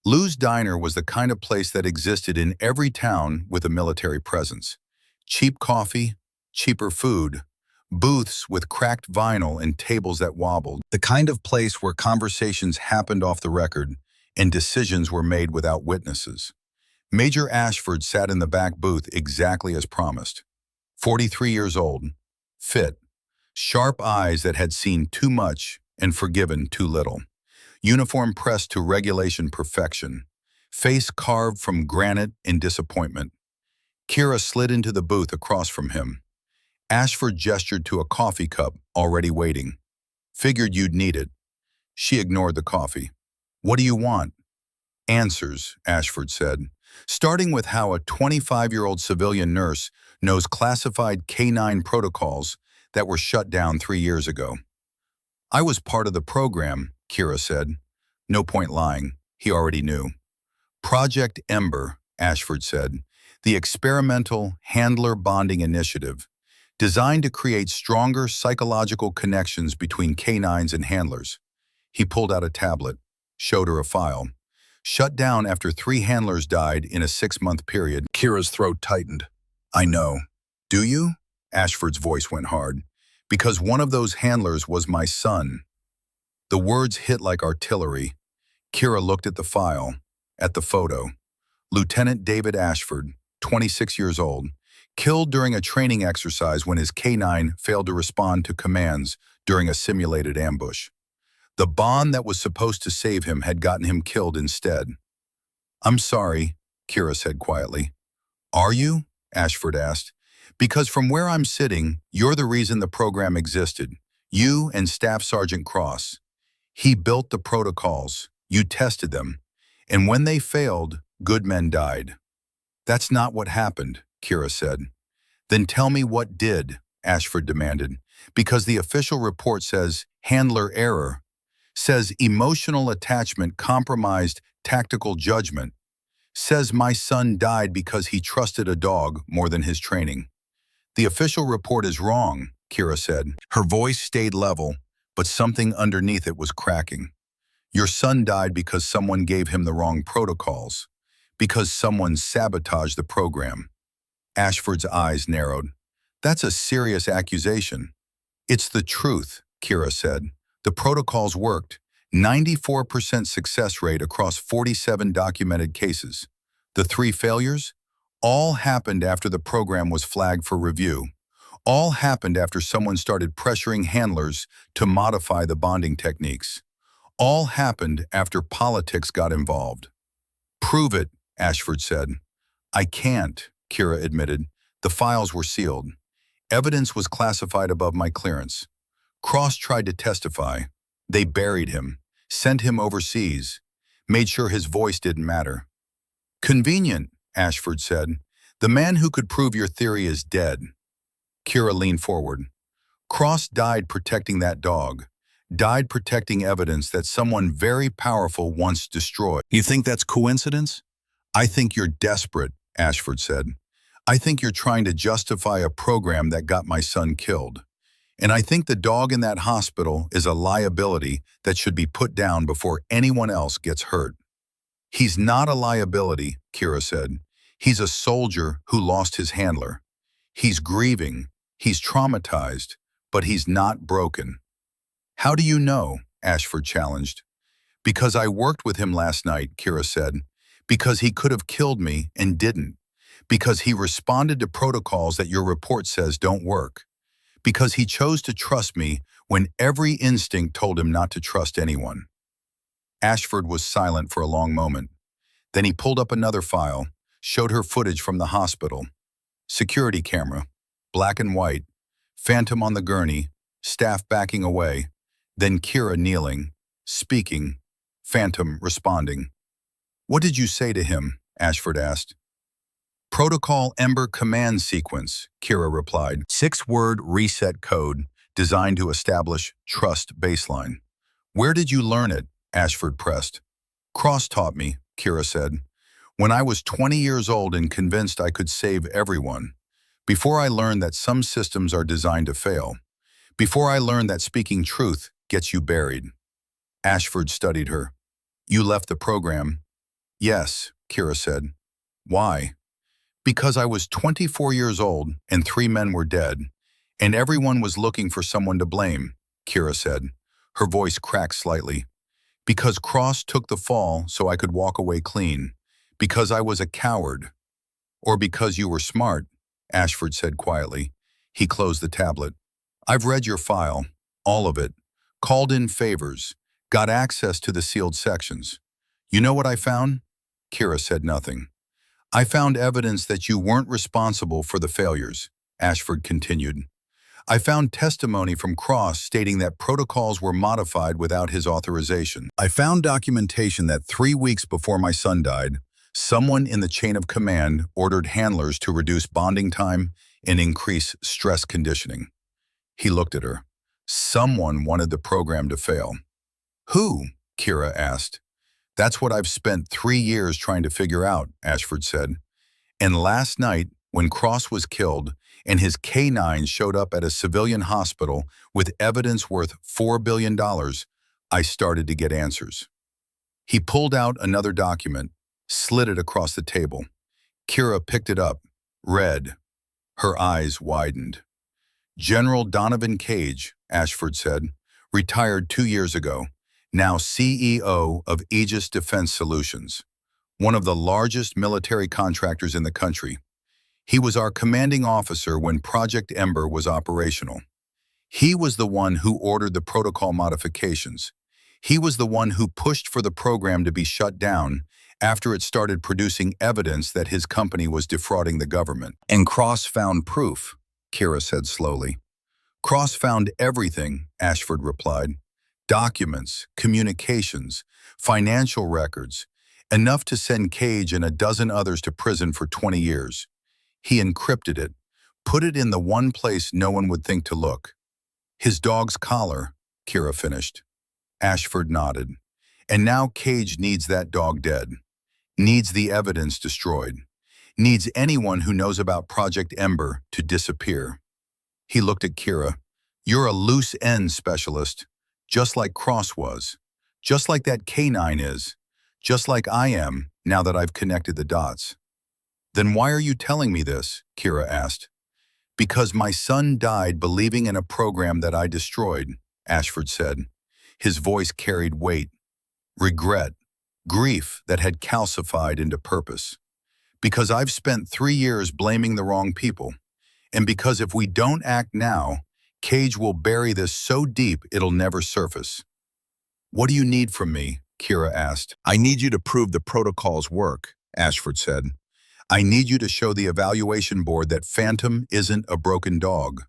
Lou's Diner was the kind of place that existed in every town with a military presence. Cheap coffee, cheaper food, booths with cracked vinyl and tables that wobbled. The kind of place where conversations happened off the record and decisions were made without witnesses. Major Ashford sat in the back booth exactly as promised. 43 years old, fit, sharp eyes that had seen too much and forgiven too little. Uniform pressed to regulation perfection, face carved from granite and disappointment. Kira slid into the booth across from him. Ashford gestured to a coffee cup already waiting. "Figured you'd need it." She ignored the coffee. "What do you want?" "Answers," Ashford said, starting with how a 25-year-old civilian nurse knows classified K-9 protocols that were shut down 3 years ago. "I was part of the program," Kira said. No point lying. He already knew. "Project Ember," Ashford said, the experimental handler bonding initiative, designed to create stronger psychological connections between canines and handlers. He pulled out a tablet, showed her a file. Shut down after 3 handlers died in a 6-month period. Kira's throat tightened. "I know." "Do you?" Ashford's voice went hard. "Because one of those handlers was my son." The words hit like artillery. Kira looked at the file, at the photo. Lieutenant David Ashford, 26 years old, killed during a training exercise when his K9 failed to respond to commands during a simulated ambush. The bond that was supposed to save him had gotten him killed instead. "I'm sorry," Kira said quietly. "Are you?" Ashford asked. "Because from where I'm sitting, you're the reason the program existed. You and Staff Sergeant Cross. He built the protocols. You tested them. And when they failed, good men died." "That's not what happened," Kira said. "Then tell me what did," Ashford demanded. "Because the official report says handler error, says emotional attachment compromised tactical judgment, says my son died because he trusted a dog more than his training." "The official report is wrong," Kira said. Her voice stayed level, but something underneath it was cracking. "Your son died because someone gave him the wrong protocols, because someone sabotaged the program." Ashford's eyes narrowed. "That's a serious accusation." "It's the truth," Kira said. "The protocols worked. 94% success rate across 47 documented cases. The 3 failures? All happened after the program was flagged for review. All happened after someone started pressuring handlers to modify the bonding techniques. All happened after politics got involved." "Prove it," Ashford said. "I can't," Kira admitted. "The files were sealed. Evidence was classified above my clearance. Cross tried to testify. They buried him, sent him overseas, made sure his voice didn't matter." "Convenient," Ashford said. "The man who could prove your theory is dead." Kira leaned forward. "Cross died protecting that dog, died protecting evidence that someone very powerful once destroyed." "You think that's coincidence?" "I think you're desperate," Ashford said. "I think you're trying to justify a program that got my son killed. And I think the dog in that hospital is a liability that should be put down before anyone else gets hurt." "He's not a liability," Kira said. "He's a soldier who lost his handler. He's grieving, he's traumatized, but he's not broken." "How do you know?" Ashford challenged. "Because I worked with him last night," Kira said. "Because he could have killed me and didn't. Because he responded to protocols that your report says don't work. Because he chose to trust me when every instinct told him not to trust anyone." Ashford was silent for a long moment. Then he pulled up another file, showed her footage from the hospital. Security camera, black and white, Phantom on the gurney, staff backing away, then Kira kneeling, speaking, Phantom responding. "What did you say to him?" Ashford asked. "Protocol Ember command sequence," Kira replied. 6-word reset code designed to establish trust baseline. "Where did you learn it?" Ashford pressed. "Cross taught me," Kira said. "When I was 20 years old and convinced I could save everyone. Before I learned that some systems are designed to fail. Before I learned that speaking truth gets you buried." Ashford studied her. "You left the program?" "Yes," Kira said. "Why?" "Because I was 24 years old and 3 men were dead, and everyone was looking for someone to blame," Kira said. Her voice cracked slightly. "Because Cross took the fall so I could walk away clean. Because I was a coward." "Or because you were smart," Ashford said quietly. He closed the tablet. "I've read your file, all of it, called in favors, got access to the sealed sections. You know what I found?" Kira said nothing. "I found evidence that you weren't responsible for the failures," Ashford continued. "I found testimony from Cross stating that protocols were modified without his authorization. I found documentation that 3 weeks before my son died, someone in the chain of command ordered handlers to reduce bonding time and increase stress conditioning." He looked at her. "Someone wanted the program to fail." "Who?" Kira asked. "That's what I've spent 3 years trying to figure out," Ashford said. "And last night, when Cross was killed and his K9 showed up at a civilian hospital with evidence worth $4 billion, I started to get answers." He pulled out another document, slid it across the table. Kira picked it up, read. Her eyes widened. "General Donovan Cage," Ashford said, "retired 2 years ago. now CEO of Aegis Defense Solutions, one of the largest military contractors in the country. He was our commanding officer when Project Ember was operational. He was the one who ordered the protocol modifications. He was the one who pushed for the program to be shut down after it started producing evidence that his company was defrauding the government. And Cross found proof, Kira said slowly. Cross found everything, Ashford replied. Documents, communications, financial records, enough to send Cage and a dozen others to prison for 20 years. He encrypted it, put it in the one place no one would think to look. His dog's collar, Kira finished. Ashford nodded. And now Cage needs that dog dead. Needs the evidence destroyed. Needs anyone who knows about Project Ember to disappear. He looked at Kira. You're a loose end specialist, just like Cross was. Just like that canine is. Just like I am, now that I've connected the dots. Then why are you telling me this? Kira asked. Because my son died believing in a program that I destroyed, Ashford said. His voice carried weight, regret, grief that had calcified into purpose. Because I've spent 3 years blaming the wrong people. And because if we don't act now, Cage will bury this so deep it'll never surface. What do you need from me? Kira asked. I need you to prove the protocols work, Ashford said. I need you to show the evaluation board that Phantom isn't a broken dog.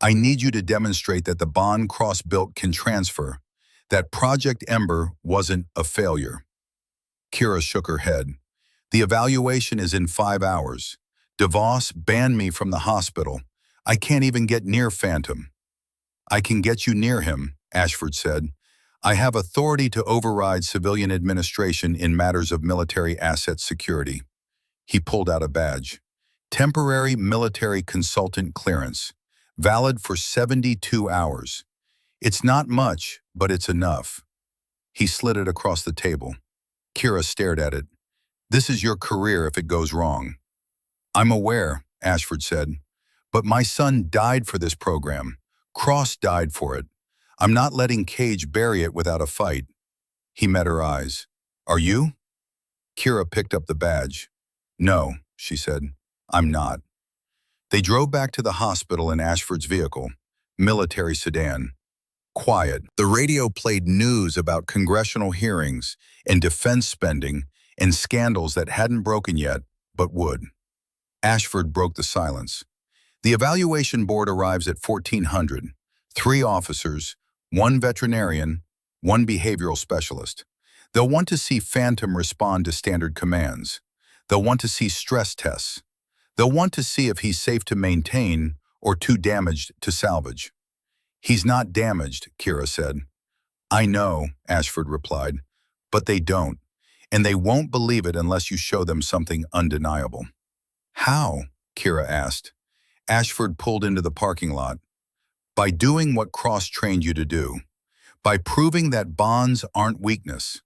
I need you to demonstrate that the bond Cross built can transfer, that Project Ember wasn't a failure. Kira shook her head. The evaluation is in 5 hours. DeVos banned me from the hospital. I can't even get near Phantom. I can get you near him, Ashford said. I have authority to override civilian administration in matters of military asset security. He pulled out a badge. Temporary military consultant clearance, valid for 72 hours. It's not much, but it's enough. He slid it across the table. Kira stared at it. This is your career if it goes wrong. I'm aware, Ashford said, but my son died for this program. Cross died for it. I'm not letting Cage bury it without a fight. He met her eyes. Are you? Kira picked up the badge. No, she said. I'm not. They drove back to the hospital in Ashford's vehicle, military sedan. Quiet. The radio played news about congressional hearings and defense spending and scandals that hadn't broken yet, but would. Ashford broke the silence. The evaluation board arrives at 1400. 3 officers, 1 veterinarian, 1 behavioral specialist. They'll want to see Phantom respond to standard commands. They'll want to see stress tests. They'll want to see if he's safe to maintain or too damaged to salvage. He's not damaged, Kira said. I know, Ashford replied, but they don't, and they won't believe it unless you show them something undeniable. How? Kira asked. Ashford pulled into the parking lot. By doing what Cross trained you to do. By proving that bonds aren't weakness.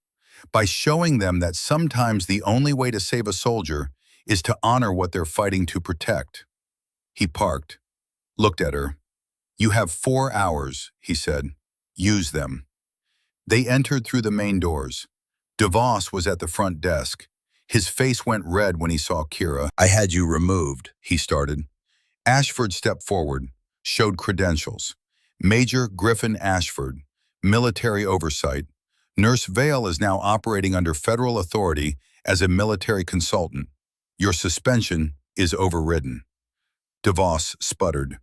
By showing them that sometimes the only way to save a soldier is to honor what they're fighting to protect. He parked, looked at her. You have 4 hours, he said. Use them. They entered through the main doors. DeVos was at the front desk. His face went red when he saw Kira. I had you removed, he started. Ashford stepped forward, showed credentials. Major Griffin Ashford, military oversight. Nurse Vale is now operating under federal authority as a military consultant. Your suspension is overridden. DeVos sputtered.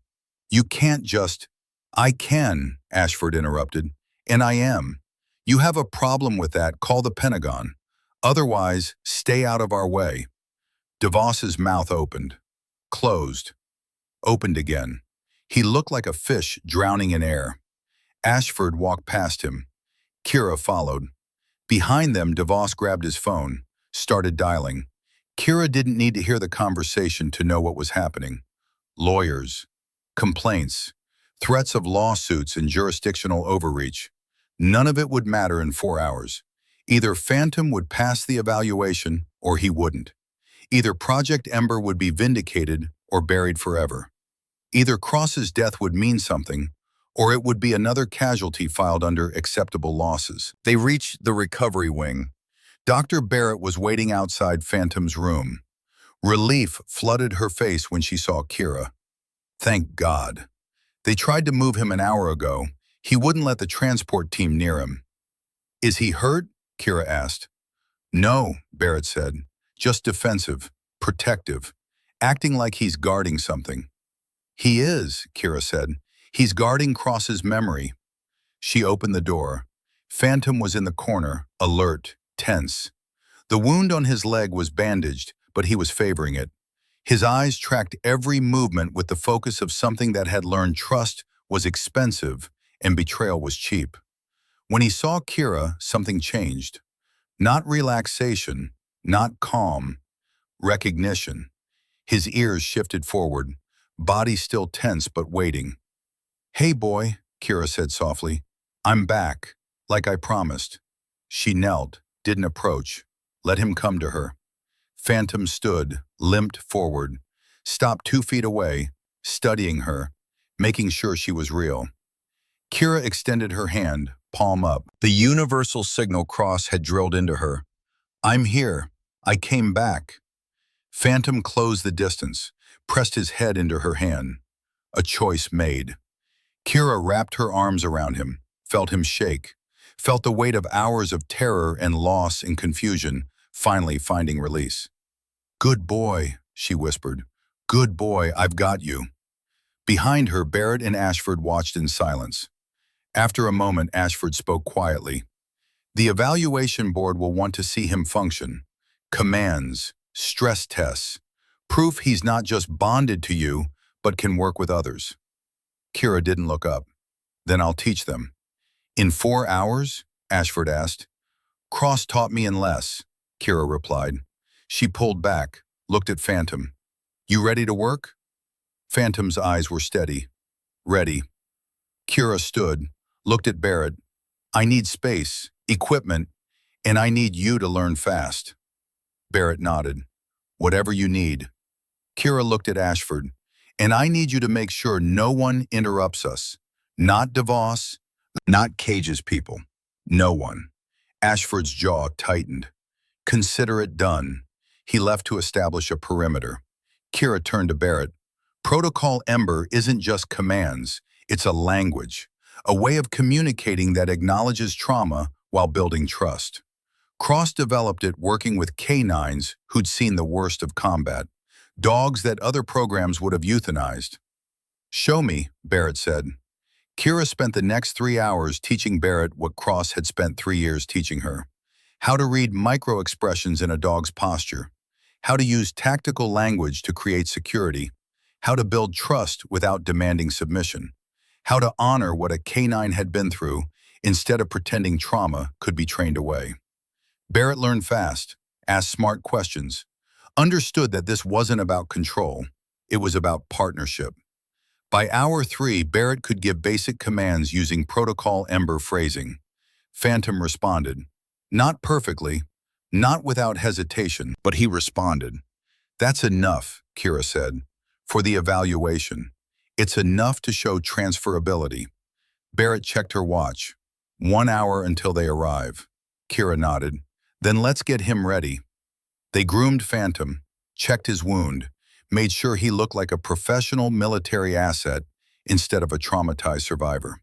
You can't just... I can, Ashford interrupted, and I am. You have a problem with that, call the Pentagon. Otherwise, stay out of our way. DeVos's mouth opened, closed, opened again. He looked like a fish drowning in air. Ashford walked past him. Kira followed. Behind them, DeVos grabbed his phone, started dialing. Kira didn't need to hear the conversation to know what was happening. Lawyers, complaints, threats of lawsuits and jurisdictional overreach. None of it would matter in 4 hours. Either Phantom would pass the evaluation or he wouldn't. Either Project Ember would be vindicated or buried forever. Either Cross's death would mean something or it would be another casualty filed under acceptable losses. They reached the recovery wing. Dr. Barrett was waiting outside Phantom's room. Relief flooded her face when she saw Kira. Thank God. They tried to move him an hour ago. He wouldn't let the transport team near him. Is he hurt? Kira asked. No, Barrett said. Just defensive, protective, acting like he's guarding something. He is, Kira said. He's guarding Cross's memory. She opened the door. Phantom was in the corner, alert, tense. The wound on his leg was bandaged, but he was favoring it. His eyes tracked every movement with the focus of something that had learned trust was expensive and betrayal was cheap. When he saw Kira, something changed. Not relaxation, not calm, recognition. His ears shifted forward, body still tense but waiting. Hey boy, Kira said softly. I'm back, like I promised. She knelt, didn't approach. Let him come to her. Phantom stood, limped forward, stopped 2 feet away, studying her, making sure she was real. Kira extended her hand, palm up. The universal signal Cross had drilled into her. I'm here. I came back. Phantom closed the distance, pressed his head into her hand. A choice made. Kira wrapped her arms around him, felt him shake, felt the weight of hours of terror and loss and confusion, finally finding release. Good boy, she whispered. Good boy, I've got you. Behind her, Barrett and Ashford watched in silence. After a moment, Ashford spoke quietly. The evaluation board will want to see him function. Commands, stress tests, proof he's not just bonded to you, but can work with others. Kira didn't look up. Then I'll teach them. In 4 hours? Ashford asked. Cross taught me in less, Kira replied. She pulled back, looked at Phantom. You ready to work? Phantom's eyes were steady. Ready. Kira stood, looked at Barrett. I need space, equipment, and I need you to learn fast. Barrett nodded. Whatever you need. Kira looked at Ashford. And I need you to make sure no one interrupts us. Not DeVos, not Cage's people. No one. Ashford's jaw tightened. Consider it done. He left to establish a perimeter. Kira turned to Barrett. Protocol Ember isn't just commands. It's a language. A way of communicating that acknowledges trauma while building trust. Cross developed it working with canines who'd seen the worst of combat. Dogs that other programs would have euthanized. Show me, Barrett said. Kira spent the next 3 hours teaching Barrett what Cross had spent 3 years teaching her. How to read micro-expressions in a dog's posture. How to use tactical language to create security. How to build trust without demanding submission. How to honor what a canine had been through instead of pretending trauma could be trained away. Barrett learned fast, asked smart questions, understood that this wasn't about control, it was about partnership. By hour 3, Barrett could give basic commands using Protocol Ember phrasing. Phantom responded. Not perfectly, not without hesitation, but he responded. That's enough, Kira said, for the evaluation. It's enough to show transferability. Barrett checked her watch. 1 hour until they arrive. Kira nodded. Then let's get him ready. They groomed Phantom, checked his wound, made sure he looked like a professional military asset instead of a traumatized survivor.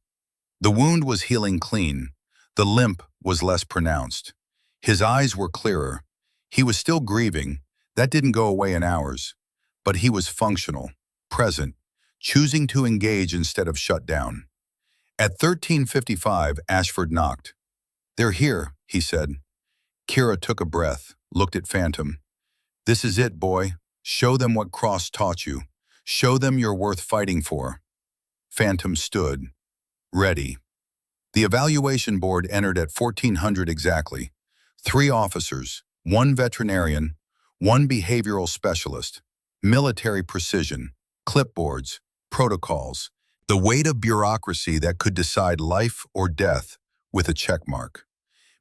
The wound was healing clean. The limp was less pronounced. His eyes were clearer. He was still grieving. That didn't go away in hours. But he was functional, present, choosing to engage instead of shut down. At 13:55, Ashford knocked. They're here, he said. Kira took a breath, looked at Phantom. This is it, boy. Show them what Cross taught you. Show them you're worth fighting for. Phantom stood, ready. The evaluation board entered at 1400 exactly. 3 officers, 1 veterinarian, 1 behavioral specialist, military precision, clipboards, protocols, the weight of bureaucracy that could decide life or death with a checkmark.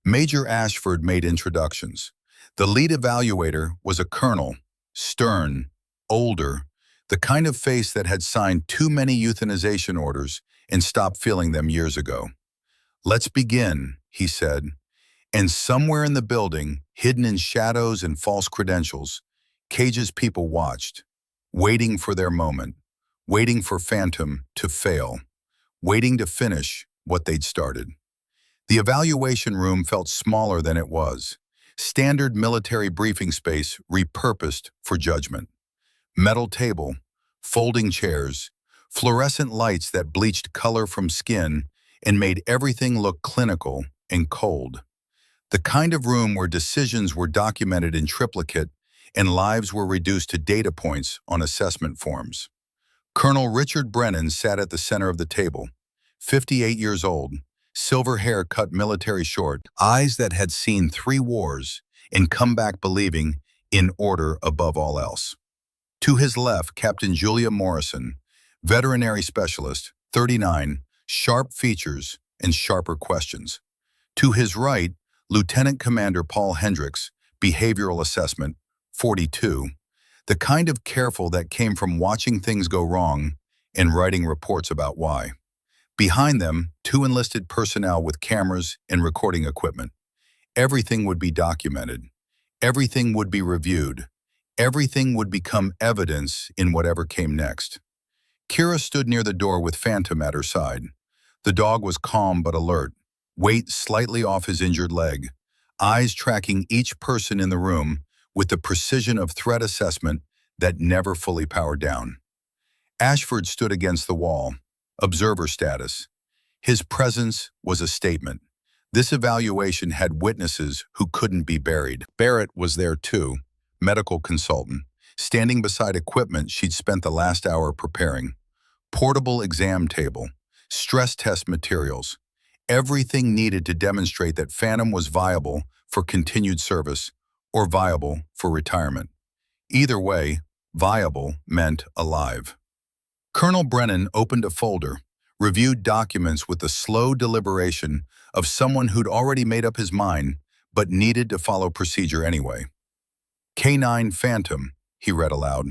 Major Ashford made introductions. The lead evaluator was a colonel, stern, older, the kind of face that had signed too many euthanization orders and stopped feeling them years ago. "Let's begin," he said. And somewhere in the building, hidden in shadows and false credentials, Cage's people watched, waiting for their moment, waiting for Phantom to fail, waiting to finish what they'd started. The evaluation room felt smaller than it was. Standard military briefing space repurposed for judgment. Metal table, folding chairs, fluorescent lights that bleached color from skin and made everything look clinical and cold. The kind of room where decisions were documented in triplicate and lives were reduced to data points on assessment forms. Colonel Richard Brennan sat at the center of the table, 58 years old, silver hair cut military short, eyes that had seen 3 wars and come back believing in order above all else. To his left, Captain Julia Morrison, veterinary specialist, 39, sharp features and sharper questions. To his right, Lieutenant Commander Paul Hendricks, behavioral assessment, 42, the kind of careful that came from watching things go wrong and writing reports about why. Behind them, 2 enlisted personnel with cameras and recording equipment. Everything would be documented. Everything would be reviewed. Everything would become evidence in whatever came next. Kira stood near the door with Phantom at her side. The dog was calm but alert, weight slightly off his injured leg, eyes tracking each person in the room with the precision of threat assessment that never fully powered down. Ashford stood against the wall, observer status. His presence was a statement. This evaluation had witnesses who couldn't be buried. Barrett was there too, medical consultant, standing beside equipment she'd spent the last hour preparing. Portable exam table, stress test materials, everything needed to demonstrate that Phantom was viable for continued service or viable for retirement. Either way, viable meant alive. Colonel Brennan opened a folder, reviewed documents with the slow deliberation of someone who'd already made up his mind but needed to follow procedure anyway. K9 Phantom, he read aloud,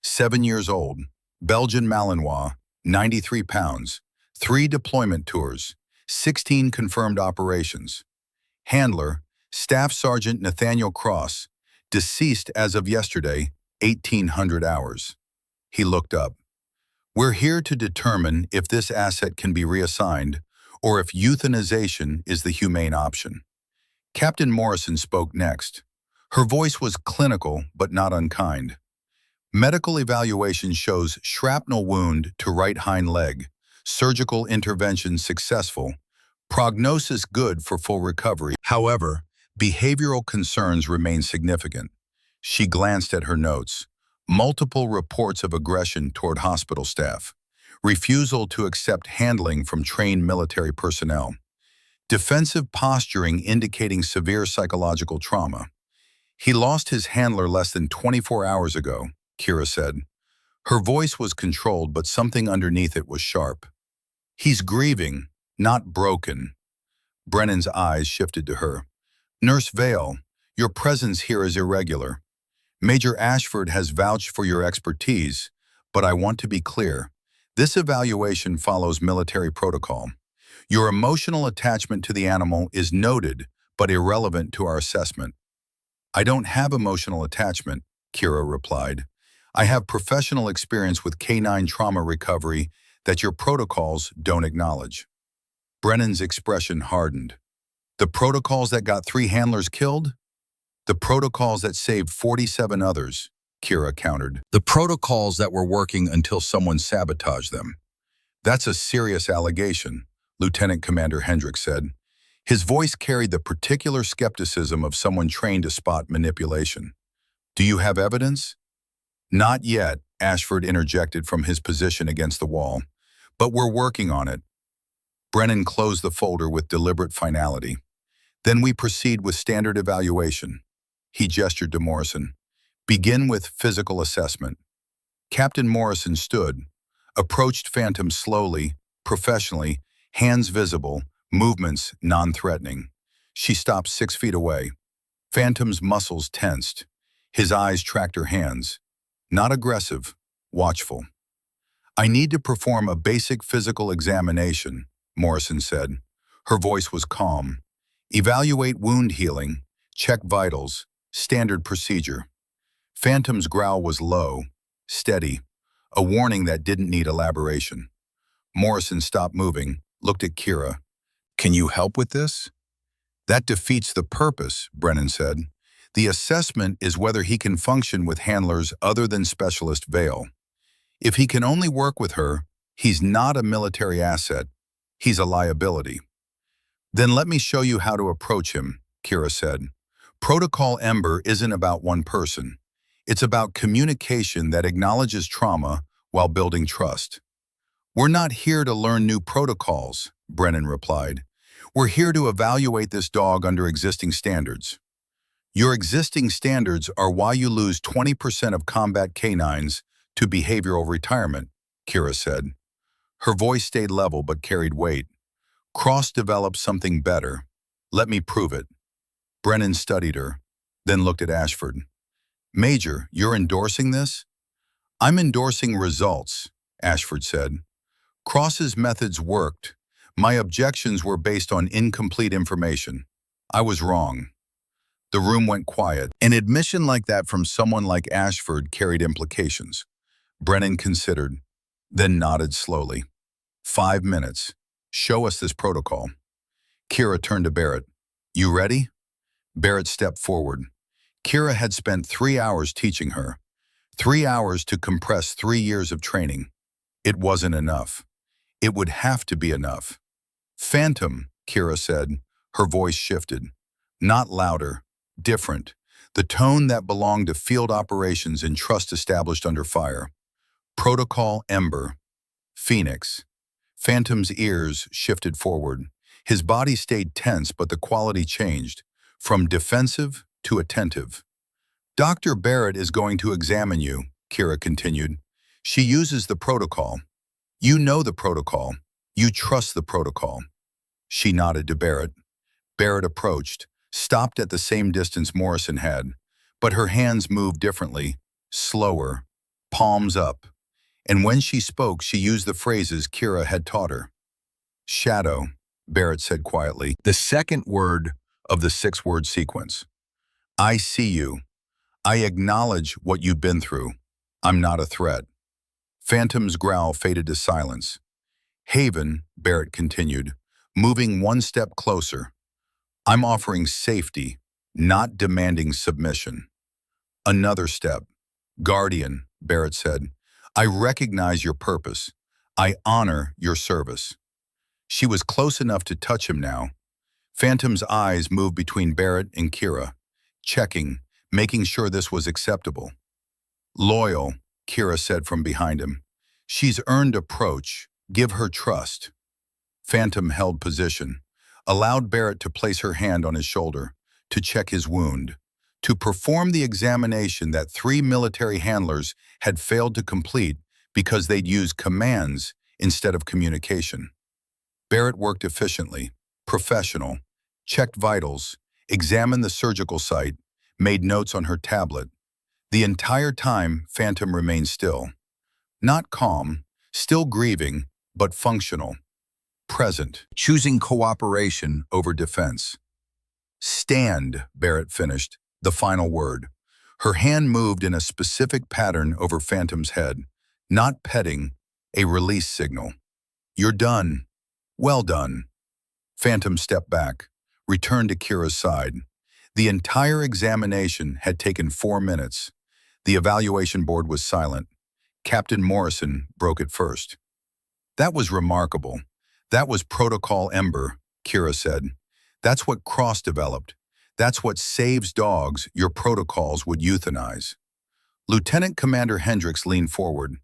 7 years old, Belgian Malinois, 93 pounds, 3 deployment tours, 16 confirmed operations. Handler, Staff Sergeant Nathaniel Cross, deceased as of yesterday, 1800 hours. He looked up. "We're here to determine if this asset can be reassigned or if euthanization is the humane option." Captain Morrison spoke next. Her voice was clinical but not unkind. "Medical evaluation shows shrapnel wound to right hind leg, surgical intervention successful, prognosis good for full recovery. However, behavioral concerns remain significant." She glanced at her notes. Multiple reports of aggression toward hospital staff, refusal to accept handling from trained military personnel, defensive posturing indicating severe psychological trauma. "He lost his handler less than 24 hours ago," Kira said. Her voice was controlled, but something underneath it was sharp. "He's grieving, not broken." Brennan's eyes shifted to her. "Nurse Vale, your presence here is irregular. Major Ashford has vouched for your expertise, but I want to be clear. This evaluation follows military protocol. Your emotional attachment to the animal is noted, but irrelevant to our assessment." "I don't have emotional attachment," Kira replied. "I have professional experience with canine trauma recovery that your protocols don't acknowledge." Brennan's expression hardened. "The protocols that got 3 handlers killed? The protocols that saved 47 others," Kira countered. "The protocols that were working until someone sabotaged them." "That's a serious allegation," Lieutenant Commander Hendricks said. His voice carried the particular skepticism of someone trained to spot manipulation. "Do you have evidence?" "Not yet," Ashford interjected from his position against the wall. "But we're working on it." Brennan closed the folder with deliberate finality. "Then we proceed with standard evaluation." He gestured to Morrison. "Begin with physical assessment." Captain Morrison stood, approached Phantom slowly, professionally, hands visible, movements non-threatening. She stopped 6 feet away. Phantom's muscles tensed. His eyes tracked her hands. Not aggressive, watchful. I need to perform a basic physical examination, Morrison said. Her voice was calm. Evaluate wound healing, check vitals, standard procedure. Phantom's growl was low, steady, a warning that didn't need elaboration. Morrison stopped moving, looked at Kira. Can you help with this? That defeats the purpose, Brennan said. The assessment is whether he can function with handlers other than Specialist Vale. If he can only work with her, he's not a military asset. He's a liability. Then let me show you how to approach him, Kira said. Protocol Ember isn't about one person. It's about communication that acknowledges trauma while building trust. We're not here to learn new protocols, Brennan replied. We're here to evaluate this dog under existing standards. Your existing standards are why you lose 20% of combat canines to behavioral retirement, Kira said. Her voice stayed level but carried weight. Cross developed something better. Let me prove it. Brennan studied her, then looked at Ashford. Major, you're endorsing this? I'm endorsing results, Ashford said. Cross's methods worked. My objections were based on incomplete information. I was wrong. The room went quiet. An admission like that from someone like Ashford carried implications. Brennan considered, then nodded slowly. 5 minutes. Show us this protocol. Kira turned to Barrett. You ready? Barrett stepped forward. Kira had spent 3 hours teaching her. 3 hours to compress 3 years of training. It wasn't enough. It would have to be enough. Phantom, Kira said. Her voice shifted. Not louder, different. The tone that belonged to field operations and trust established under fire. Protocol Ember. Phoenix. Phantom's ears shifted forward. His body stayed tense, but the quality changed, from defensive to attentive. Dr. Barrett is going to examine you, Kira continued. She uses the protocol. You know the protocol. You trust the protocol. She nodded to Barrett. Barrett approached, stopped at the same distance Morrison had, but her hands moved differently, slower, palms up. And when she spoke, she used the phrases Kira had taught her. Shadow, Barrett said quietly, the second word of the 6-word sequence. I see you. I acknowledge what you've been through. I'm not a threat. Phantom's growl faded to silence. Haven, Barrett continued, moving one step closer. I'm offering safety, not demanding submission. Another step. Guardian, Barrett said. I recognize your purpose. I honor your service. She was close enough to touch him now. Phantom's eyes moved between Barrett and Kira, checking, making sure this was acceptable. Loyal, Kira said from behind him. She's earned approach. Give her trust. Phantom held position, allowed Barrett to place her hand on his shoulder, to check his wound, to perform the examination that 3 military handlers had failed to complete because they'd used commands instead of communication. Barrett worked efficiently, professional, checked vitals, examined the surgical site, made notes on her tablet. The entire time, Phantom remained still. Not calm, still grieving, but functional. Present, choosing cooperation over defense. Stand, Barrett finished, the final word. Her hand moved in a specific pattern over Phantom's head, not petting, a release signal. You're done. Well done. Phantom stepped back, returned to Kira's side. The entire examination had taken 4 minutes. The evaluation board was silent. Captain Morrison broke it first. That was remarkable. That was Protocol Ember, Kira said. That's what Cross developed. That's what saves dogs your protocols would euthanize. Lieutenant Commander Hendricks leaned forward.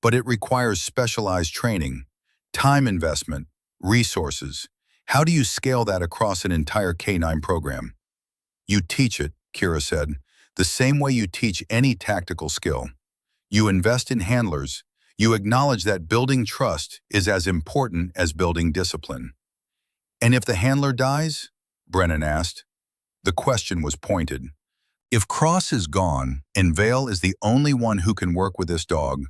But it requires specialized training, time investment, resources. How do you scale that across an entire K9 program? You teach it, Kira said, the same way you teach any tactical skill. You invest in handlers. You acknowledge that building trust is as important as building discipline. And if the handler dies? Brennan asked. The question was pointed. If Cross is gone, and Vale is the only one who can work with this dog,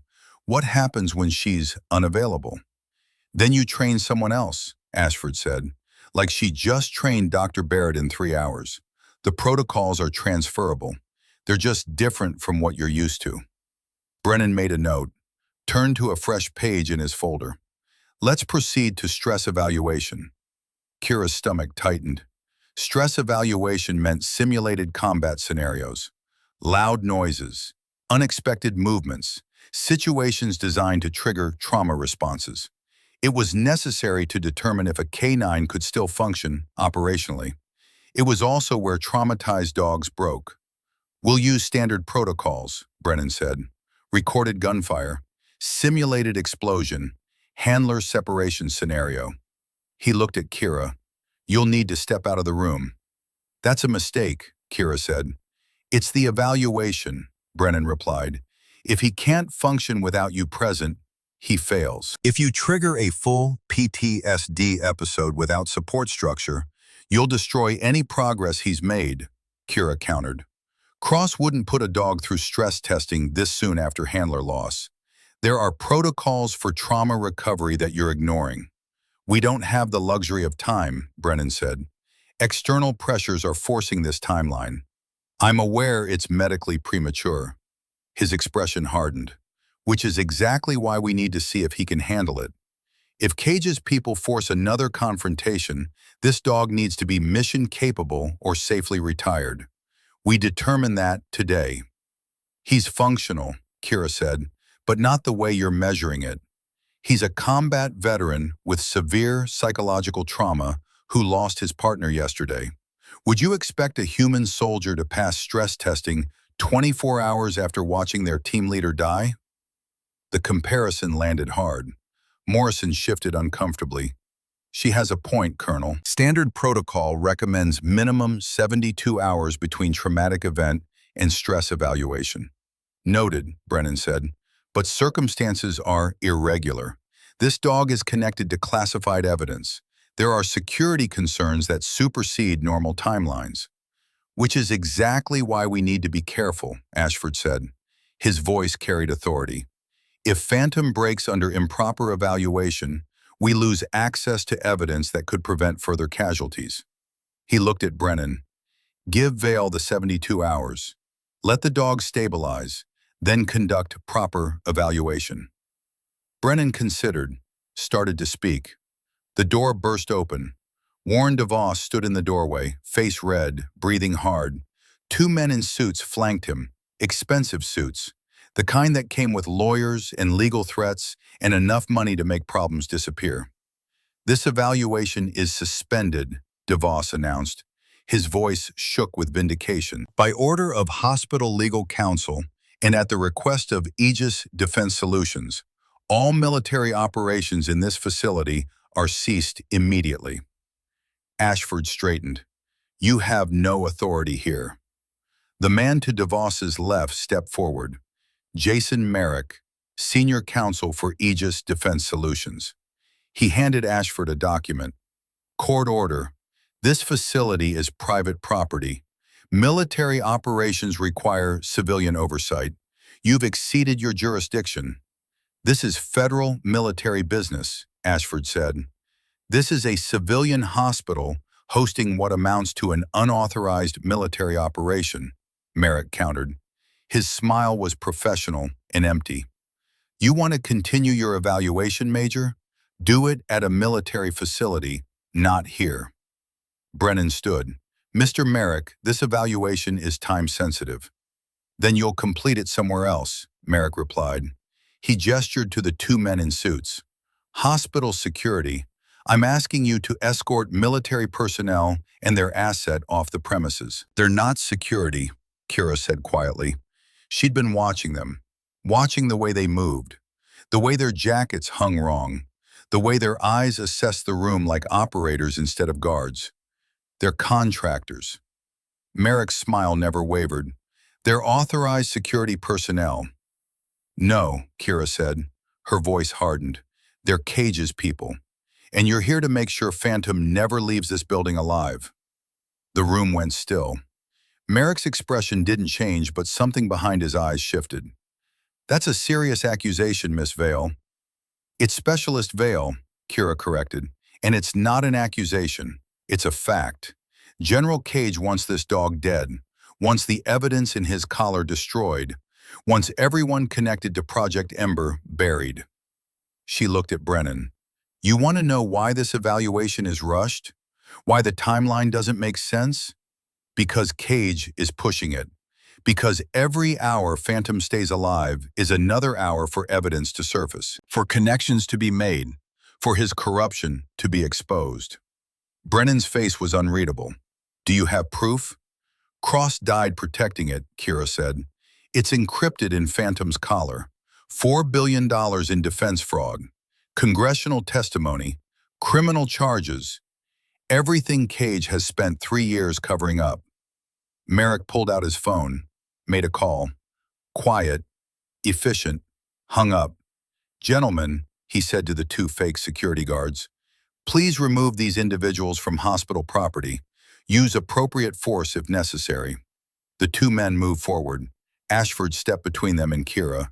What happens when she's unavailable? Then you train someone else, Ashford said, like she just trained Dr. Barrett in 3 hours. The protocols are transferable. They're just different from what you're used to. Brennan made a note, turned to a fresh page in his folder. Let's proceed to stress evaluation. Kira's stomach tightened. Stress evaluation meant simulated combat scenarios, loud noises, unexpected movements, situations designed to trigger trauma responses. It was necessary to determine if a canine could still function operationally. It was also where traumatized dogs broke. We'll use standard protocols, Brennan said. Recorded gunfire, simulated explosion, handler separation scenario. He looked at Kira. You'll need to step out of the room. That's a mistake, Kira said. It's the evaluation, Brennan replied. If he can't function without you present, he fails. If you trigger a full PTSD episode without support structure, you'll destroy any progress he's made, Kira countered. Cross wouldn't put a dog through stress testing this soon after handler loss. There are protocols for trauma recovery that you're ignoring. We don't have the luxury of time, Brennan said. External pressures are forcing this timeline. I'm aware it's medically premature. His expression hardened, which is exactly why we need to see if he can handle it. If Cage's people force another confrontation, this dog needs to be mission capable or safely retired. We determine that today. He's functional, Kira said, but not the way you're measuring it. He's a combat veteran with severe psychological trauma who lost his partner yesterday. Would you expect a human soldier to pass stress testing 24 hours after watching their team leader die? The comparison landed hard. Morrison shifted uncomfortably. She has a point, Colonel. Standard protocol recommends minimum 72 hours between traumatic event and stress evaluation. Noted, Brennan said, but circumstances are irregular. This dog is connected to classified evidence. There are security concerns that supersede normal timelines. Which is exactly why we need to be careful, Ashford said. His voice carried authority. If Phantom breaks under improper evaluation, we lose access to evidence that could prevent further casualties. He looked at Brennan. Give Vale the 72 hours. Let the dog stabilize, then conduct proper evaluation. Brennan considered, started to speak. The door burst open. Warren DeVos stood in the doorway, face red, breathing hard. Two men in suits flanked him, expensive suits, the kind that came with lawyers and legal threats and enough money to make problems disappear. This evaluation is suspended, DeVos announced. His voice shook with vindication. By order of Hospital Legal Counsel and at the request of Aegis Defense Solutions, all military operations in this facility are ceased immediately. Ashford straightened. You have no authority here. The man to DeVos's left stepped forward. Jason Merrick, Senior Counsel for Aegis Defense Solutions. He handed Ashford a document. Court order. This facility is private property. Military operations require civilian oversight. You've exceeded your jurisdiction. This is federal military business, Ashford said. This is a civilian hospital hosting what amounts to an unauthorized military operation, Merrick countered. His smile was professional and empty. You want to continue your evaluation, Major? Do it at a military facility, not here. Brennan stood. Mr. Merrick, this evaluation is time-sensitive. Then you'll complete it somewhere else, Merrick replied. He gestured to the two men in suits. Hospital security. I'm asking you to escort military personnel and their asset off the premises. They're not security, Kira said quietly. She'd been watching them, watching the way they moved, the way their jackets hung wrong, the way their eyes assessed the room like operators instead of guards. They're contractors. Merrick's smile never wavered. They're authorized security personnel. No, Kira said. Her voice hardened. They're Cage's people. And you're here to make sure Phantom never leaves this building alive. The room went still. Merrick's expression didn't change, but something behind his eyes shifted. That's a serious accusation, Miss Vale. It's Specialist Vale, Kira corrected. And it's not an accusation. It's a fact. General Cage wants this dog dead, wants the evidence in his collar destroyed, wants everyone connected to Project Ember buried. She looked at Brennan. You want to know why this evaluation is rushed? Why the timeline doesn't make sense? Because Cage is pushing it. Because every hour Phantom stays alive is another hour for evidence to surface, for connections to be made, for his corruption to be exposed. Brennan's face was unreadable. Do you have proof? Cross died protecting it, Kira said. It's encrypted in Phantom's collar. $4 billion in defense fraud, congressional testimony, criminal charges, everything Cage has spent 3 years covering up. Merrick pulled out his phone, made a call. Quiet, efficient, hung up. Gentlemen, he said to the 2 fake security guards, please remove these individuals from hospital property. Use appropriate force if necessary. The 2 men moved forward. Ashford stepped between them and Kira.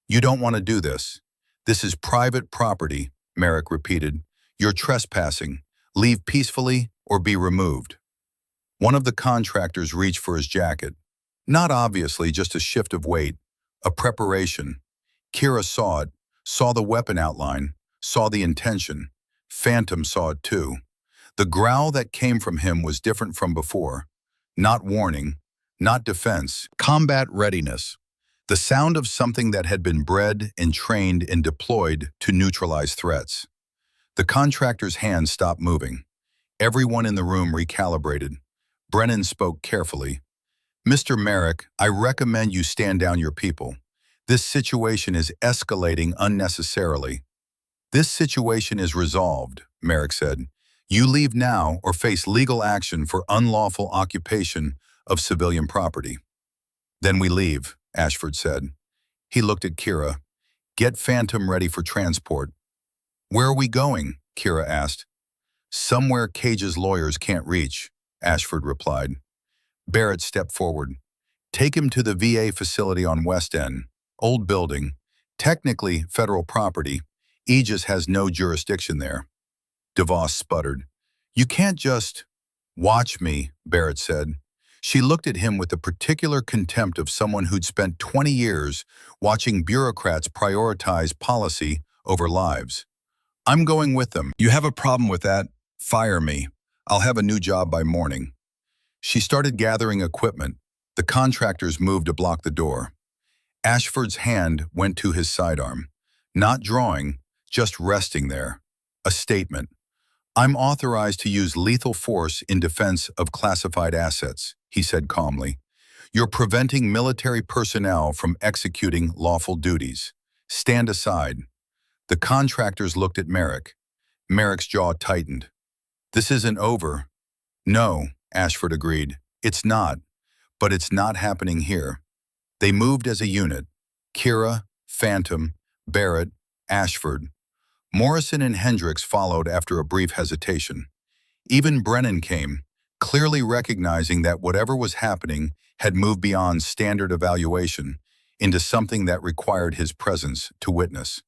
You don't want to do this. This is private property, Merrick repeated. You're trespassing. Leave peacefully or be removed. One of the contractors reached for his jacket. Not obviously just a shift of weight, a preparation. Kira saw it, saw the weapon outline, saw the intention. Phantom saw it too. The growl that came from him was different from before. Not warning, not defense, combat readiness. The sound of something that had been bred and trained and deployed to neutralize threats. The contractor's hands stopped moving. Everyone in the room recalibrated. Brennan spoke carefully. Mr. Merrick, I recommend you stand down your people. This situation is escalating unnecessarily. This situation is resolved, Merrick said. You leave now or face legal action for unlawful occupation of civilian property. Then we leave, Ashford said. He looked at Kira. Get Phantom ready for transport. Where are we going? Kira asked. Somewhere Cage's lawyers can't reach, Ashford replied. Barrett stepped forward. Take him to the VA facility on West End. Old building. Technically federal property. Aegis has no jurisdiction there. DeVos sputtered. You can't just... Watch me, Barrett said. She looked at him with the particular contempt of someone who'd spent 20 years watching bureaucrats prioritize policy over lives. I'm going with them. You have a problem with that? Fire me. I'll have a new job by morning. She started gathering equipment. The contractors moved to block the door. Ashford's hand went to his sidearm. Not drawing, just resting there. A statement. I'm authorized to use lethal force in defense of classified assets, he said calmly. You're preventing military personnel from executing lawful duties. Stand aside. The contractors looked at Merrick. Merrick's jaw tightened. This isn't over. No, Ashford agreed. It's not. But it's not happening here. They moved as a unit. Kira, Phantom, Barrett, Ashford. Morrison and Hendricks followed after a brief hesitation. Even Brennan came, clearly recognizing that whatever was happening had moved beyond standard evaluation into something that required his presence to witness.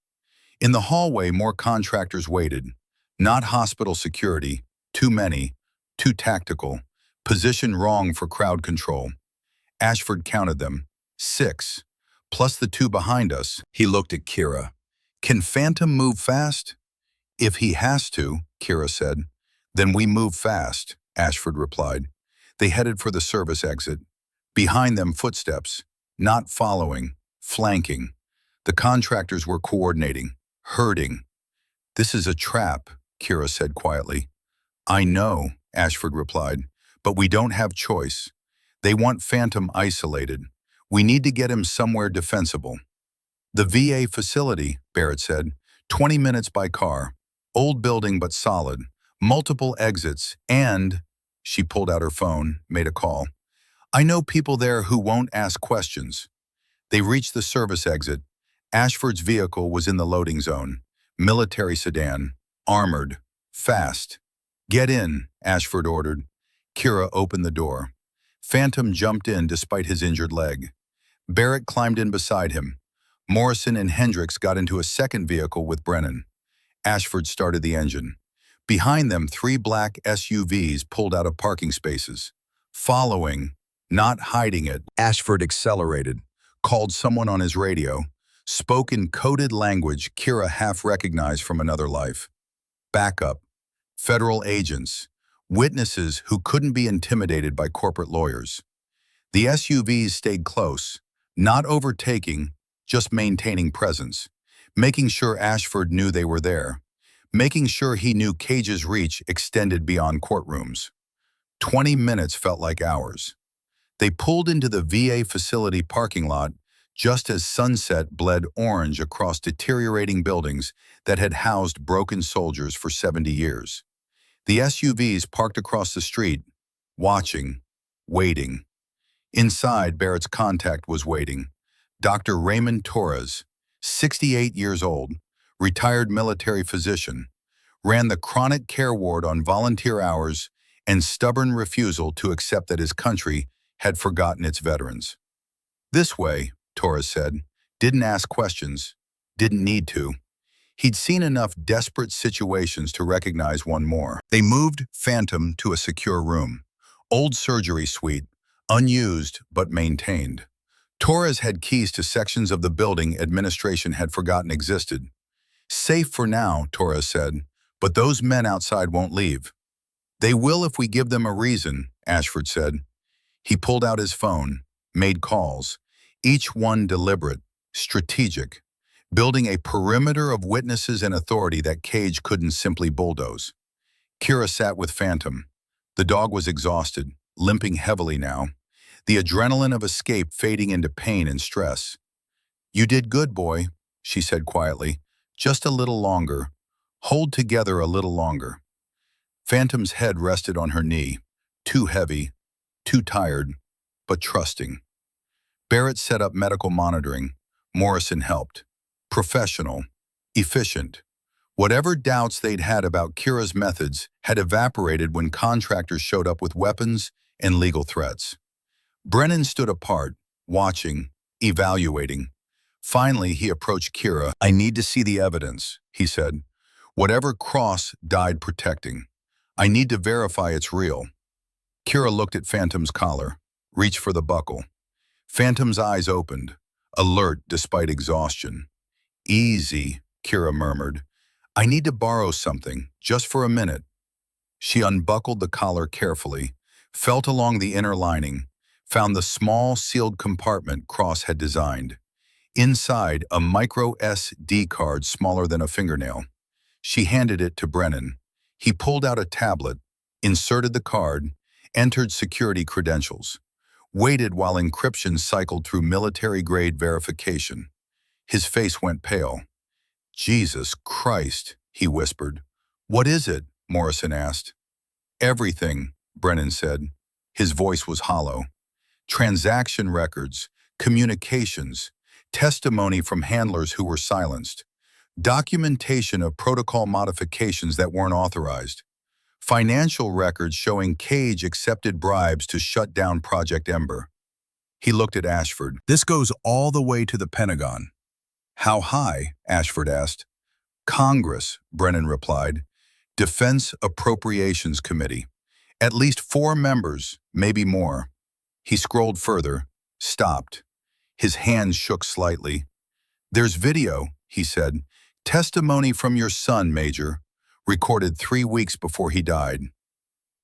In the hallway, more contractors waited. Not hospital security, too many, too tactical, positioned wrong for crowd control. Ashford counted them. 6, plus the 2 behind us. He looked at Kira. Can Phantom move fast? If he has to, Kira said. Then we move fast, Ashford replied. They headed for the service exit. Behind them, footsteps. Not following, flanking. The contractors were coordinating, herding. This is a trap, Kira said quietly. I know, Ashford replied, but we don't have choice. They want Phantom isolated. We need to get him somewhere defensible. The VA facility, Barrett said, 20 minutes by car. Old building but solid. Multiple exits and... She pulled out her phone, made a call. I know people there who won't ask questions. They reached the service exit. Ashford's vehicle was in the loading zone. Military sedan. Armored. Fast. Get in, Ashford ordered. Kira opened the door. Phantom jumped in despite his injured leg. Barrett climbed in beside him. Morrison and Hendricks got into a second vehicle with Brennan. Ashford started the engine. Behind them, 3 black SUVs pulled out of parking spaces. Following, not hiding it, Ashford accelerated, called someone on his radio, spoke in coded language Kira half recognized from another life. Backup, federal agents, witnesses who couldn't be intimidated by corporate lawyers. The SUVs stayed close, not overtaking, just maintaining presence, making sure Ashford knew they were there, making sure he knew Cage's reach extended beyond courtrooms. 20 minutes felt like hours. They pulled into the VA facility parking lot just as sunset bled orange across deteriorating buildings that had housed broken soldiers for 70 years. The SUVs parked across the street, watching, waiting. Inside, Barrett's contact was waiting. Dr. Raymond Torres, 68 years old, retired military physician, ran the chronic care ward on volunteer hours and stubborn refusal to accept that his country had forgotten its veterans. This way, Torres said, didn't ask questions, didn't need to. He'd seen enough desperate situations to recognize one more. They moved Phantom to a secure room. Old surgery suite, unused but maintained. Torres had keys to sections of the building administration had forgotten existed. Safe for now, Torres said, but those men outside won't leave. They will if we give them a reason, Ashford said. He pulled out his phone, made calls, each one deliberate, strategic, building a perimeter of witnesses and authority that Cage couldn't simply bulldoze. Kira sat with Phantom. The dog was exhausted, limping heavily now, the adrenaline of escape fading into pain and stress. "You did good, boy," she said quietly. "Just a little longer. Hold together a little longer." Phantom's head rested on her knee, too heavy, too tired, but trusting. Barrett set up medical monitoring. Morrison helped. Professional, efficient. Whatever doubts they'd had about Kira's methods had evaporated when contractors showed up with weapons and legal threats. Brennan stood apart, watching, evaluating. Finally, he approached Kira. "I need to see the evidence," he said. "Whatever Cross died protecting. I need to verify it's real." Kira looked at Phantom's collar, reached for the buckle. Phantom's eyes opened, alert despite exhaustion. "Easy," Kira murmured. "I need to borrow something, just for a minute." She unbuckled the collar carefully, felt along the inner lining, found the small sealed compartment Cross had designed. Inside, a micro SD card smaller than a fingernail. She handed it to Brennan. He pulled out a tablet, inserted the card, entered security credentials, waited while encryption cycled through military-grade verification. His face went pale. "Jesus Christ," he whispered. "What is it?" Morrison asked. "Everything," Brennan said. His voice was hollow. "Transaction records, communications, testimony from handlers who were silenced, documentation of protocol modifications that weren't authorized, financial records showing Cage accepted bribes to shut down Project Ember." He looked at Ashford. "This goes all the way to the Pentagon." "How high?" Ashford asked. "Congress," Brennan replied. "Defense Appropriations Committee. At least 4 members, maybe more." He scrolled further, stopped. His hands shook slightly. "There's video," he said. "Testimony from your son, Major, recorded 3 weeks before he died."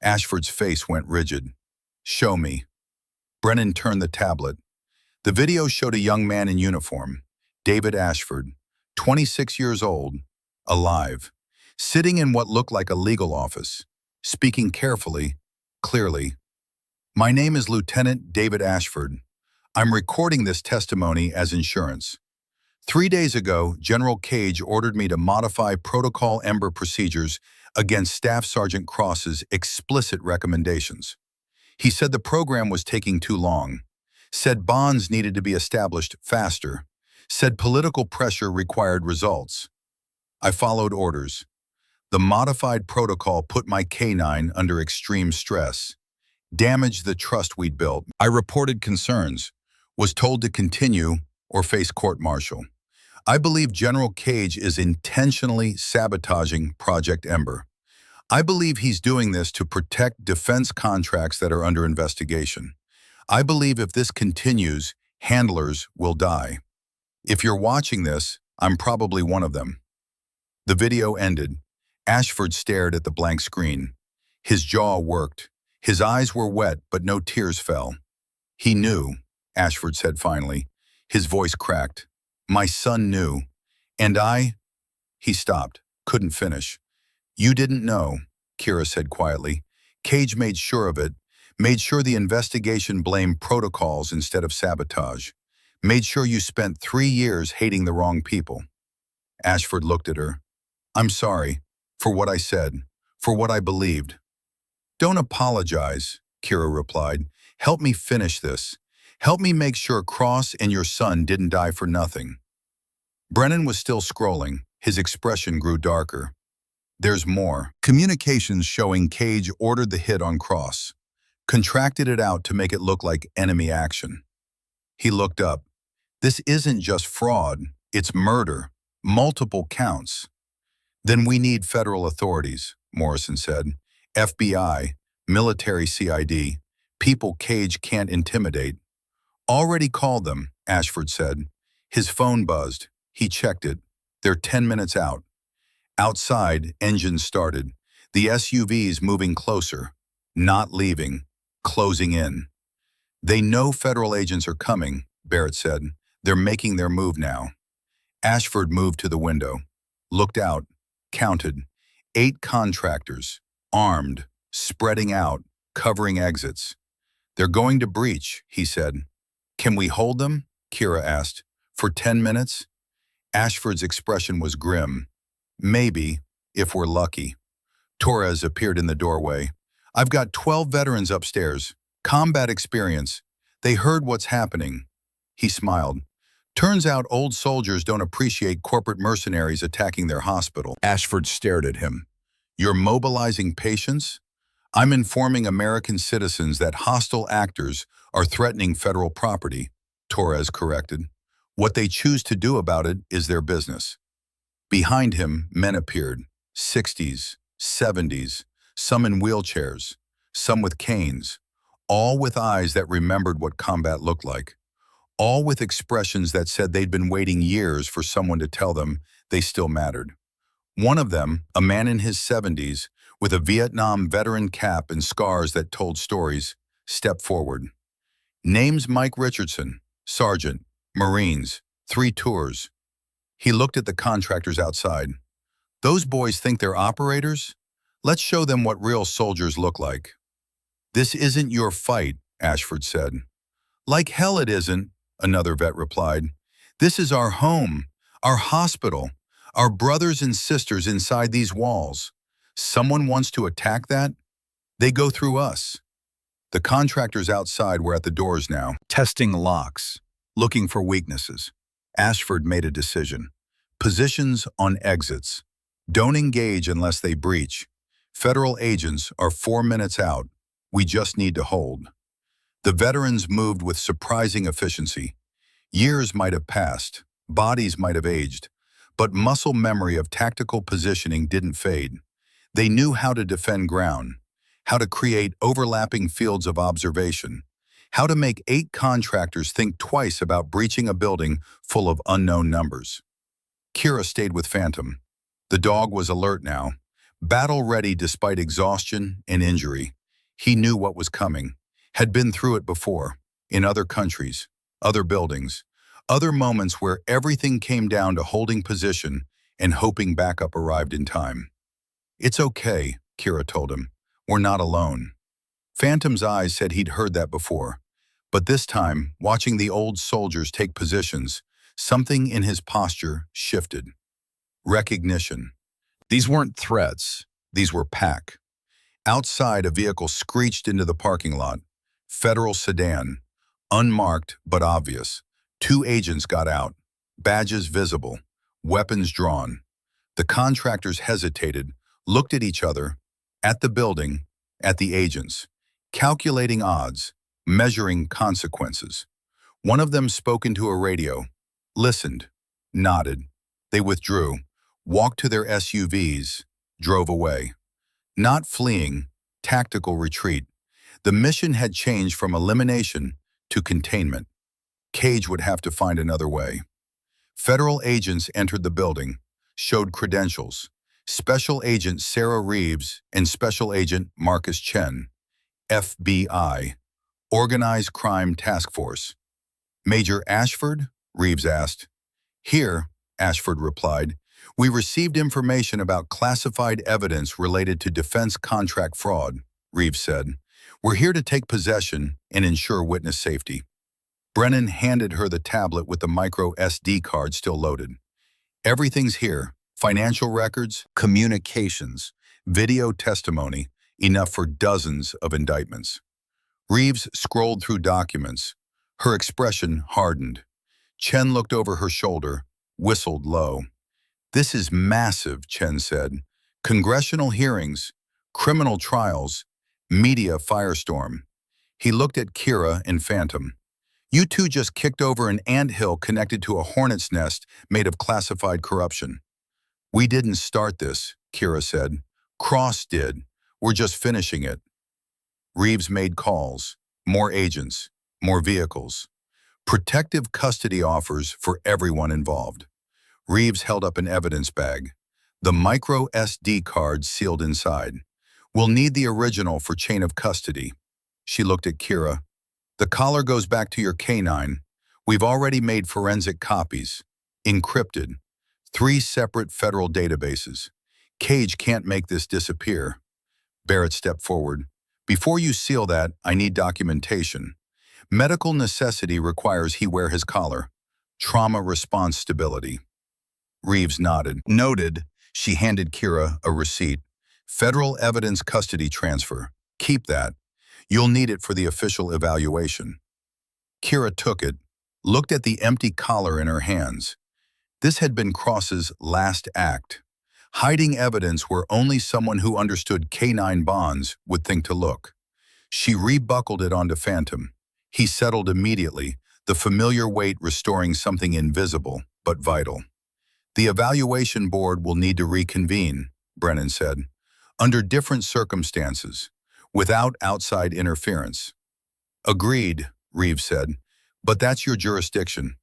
Ashford's face went rigid. "Show me." Brennan turned the tablet. The video showed a young man in uniform, David Ashford, 26 years old, alive, sitting in what looked like a legal office, speaking carefully, clearly. "My name is Lieutenant David Ashford. I'm recording this testimony as insurance. 3 days ago, General Cage ordered me to modify Protocol Ember procedures against Staff Sergeant Cross's explicit recommendations. He said the program was taking too long, said bonds needed to be established faster, said political pressure required results. I followed orders. The modified protocol put my K9 under extreme stress, damaged the trust we'd built. I reported concerns, was told to continue, or face court-martial. I believe General Cage is intentionally sabotaging Project Ember. I believe he's doing this to protect defense contracts that are under investigation. I believe if this continues, handlers will die. If you're watching this, I'm probably one of them. The video ended. Ashford stared at the blank screen. His jaw worked. His eyes were wet, but no tears fell. He knew, Ashford said finally. His voice cracked. My son knew. And I... He stopped, couldn't finish. You didn't know, Kira said quietly. Cage made sure of it, made sure the investigation blamed protocols instead of sabotage, made sure you spent 3 years hating the wrong people. Ashford looked at her. I'm sorry, for what I said, for what I believed. Don't apologize, Kira replied. Help me finish this. Help me make sure Cross and your son didn't die for nothing. Brennan was still scrolling. His expression grew darker. There's more. Communications showing Cage ordered the hit on Cross, contracted it out to make it look like enemy action. He looked up. This isn't just fraud, it's murder, multiple counts. Then we need federal authorities, Morrison said. FBI, military CID, people Cage can't intimidate. Already called them, Ashford said. His phone buzzed. He checked it. They're 10 minutes out. Outside, engines started. The SUVs moving closer, not leaving, closing in. They know federal agents are coming, Barrett said. They're making their move now. Ashford moved to the window, looked out, counted. 8 contractors, armed, spreading out, covering exits. They're going to breach, he said. Can we hold them? Kira asked. For 10 minutes? Ashford's expression was grim. Maybe, if we're lucky. Torres appeared in the doorway. I've got 12 veterans upstairs. Combat experience. They heard what's happening. He smiled. Turns out old soldiers don't appreciate corporate mercenaries attacking their hospital. Ashford stared at him. You're mobilizing patients? I'm informing American citizens that hostile actors are threatening federal property, Torres corrected. What they choose to do about it is their business. Behind him, men appeared, 60s, 70s, some in wheelchairs, some with canes, all with eyes that remembered what combat looked like, all with expressions that said they'd been waiting years for someone to tell them they still mattered. One of them, a man in his 70s, with a Vietnam veteran cap and scars that told stories, stepped forward. Name's Mike Richardson, Sergeant, Marines, 3 tours. He looked at the contractors outside. Those boys think they're operators? Let's show them what real soldiers look like. This isn't your fight, Ashford said. Like hell it isn't, another vet replied. This is our home, our hospital, our brothers and sisters inside these walls. Someone wants to attack that? They go through us. The contractors outside were at the doors now, testing locks, looking for weaknesses. Ashford made a decision. Positions on exits. Don't engage unless they breach. Federal agents are 4 minutes out. We just need to hold. The veterans moved with surprising efficiency. Years might have passed, bodies might have aged, but muscle memory of tactical positioning didn't fade. They knew how to defend ground, how to create overlapping fields of observation, how to make 8 contractors think twice about breaching a building full of unknown numbers. Kira stayed with Phantom. The dog was alert now, battle-ready despite exhaustion and injury. He knew what was coming, had been through it before, in other countries, other buildings, other moments where everything came down to holding position and hoping backup arrived in time. It's okay, Kira told him. We're not alone. Phantom's eyes said he'd heard that before, but this time, watching the old soldiers take positions, something in his posture shifted. Recognition. These weren't threats, these were pack. Outside, a vehicle screeched into the parking lot. Federal sedan, unmarked but obvious. 2 agents got out, badges visible, weapons drawn. The contractors hesitated, looked at each other, at the building, at the agents, calculating odds, measuring consequences. One of them spoke into a radio. listened, nodded. They withdrew, walked to their SUVs, drove away. Not fleeing, tactical retreat. The mission had changed from elimination to containment. Cage would have to find another way. Federal agents entered the building, showed credentials. Special Agent Sarah Reeves and Special Agent Marcus Chen, FBI, Organized Crime Task Force. Major Ashford? Reeves asked. Here, Ashford replied, we received information about classified evidence related to defense contract fraud, Reeves said. We're here to take possession and ensure witness safety. Brennan handed her the tablet with the micro SD card still loaded. Everything's here. Financial records, communications, video testimony, enough for dozens of indictments. Reeves scrolled through documents. Her expression hardened. Chen looked over her shoulder, whistled low. This is massive, Chen said. Congressional hearings, criminal trials, media firestorm. He looked at Kira and Phantom. You two just kicked over an anthill connected to a hornet's nest made of classified corruption. We didn't start this, Kira said. Cross did. We're just finishing it. Reeves made calls. More agents. More vehicles. Protective custody offers for everyone involved. Reeves held up an evidence bag. The micro SD card sealed inside. We'll need the original for chain of custody. She looked at Kira. The collar goes back to your K9. We've already made forensic copies. Encrypted. 3 separate federal databases. Cage can't make this disappear. Barrett stepped forward. Before you seal that, I need documentation. Medical necessity requires he wear his collar. Trauma response stability. Reeves nodded. Noted. She handed Kira a receipt. Federal evidence custody transfer. Keep that. You'll need it for the official evaluation. Kira took it, looked at the empty collar in her hands. This had been Cross's last act. Hiding evidence where only someone who understood K9 bonds would think to look. She rebuckled it onto Phantom. He settled immediately, the familiar weight restoring something invisible but vital. The evaluation board will need to reconvene, Brennan said, under different circumstances, without outside interference. Agreed, Reeves said, but that's your jurisdiction.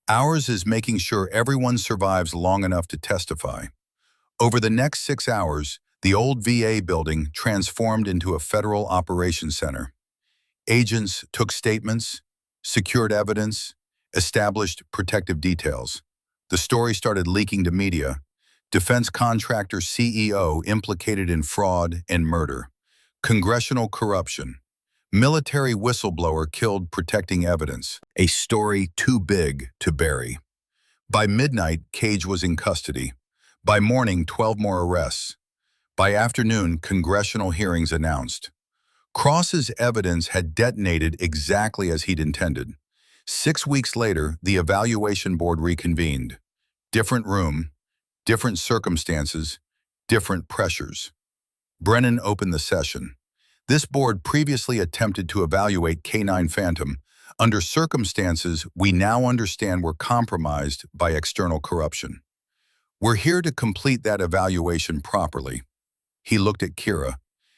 Ours is making sure everyone survives long enough to testify. Over the next 6 hours, the old VA building transformed into a federal operations center. Agents took statements, secured evidence, established protective details. The story started leaking to media. Defense contractor CEO implicated in fraud and murder. Congressional corruption. Military whistleblower killed protecting evidence. A story too big to bury. By midnight, Cage was in custody. By morning, 12 more arrests. By afternoon, congressional hearings announced. Cross's evidence had detonated exactly as he'd intended. 6 weeks later, the evaluation board reconvened. Different room, different circumstances, different pressures. Brennan opened the session. This board previously attempted to evaluate K9 Phantom under circumstances we now understand were compromised by external corruption. We're here to complete that evaluation properly. He looked at Kira.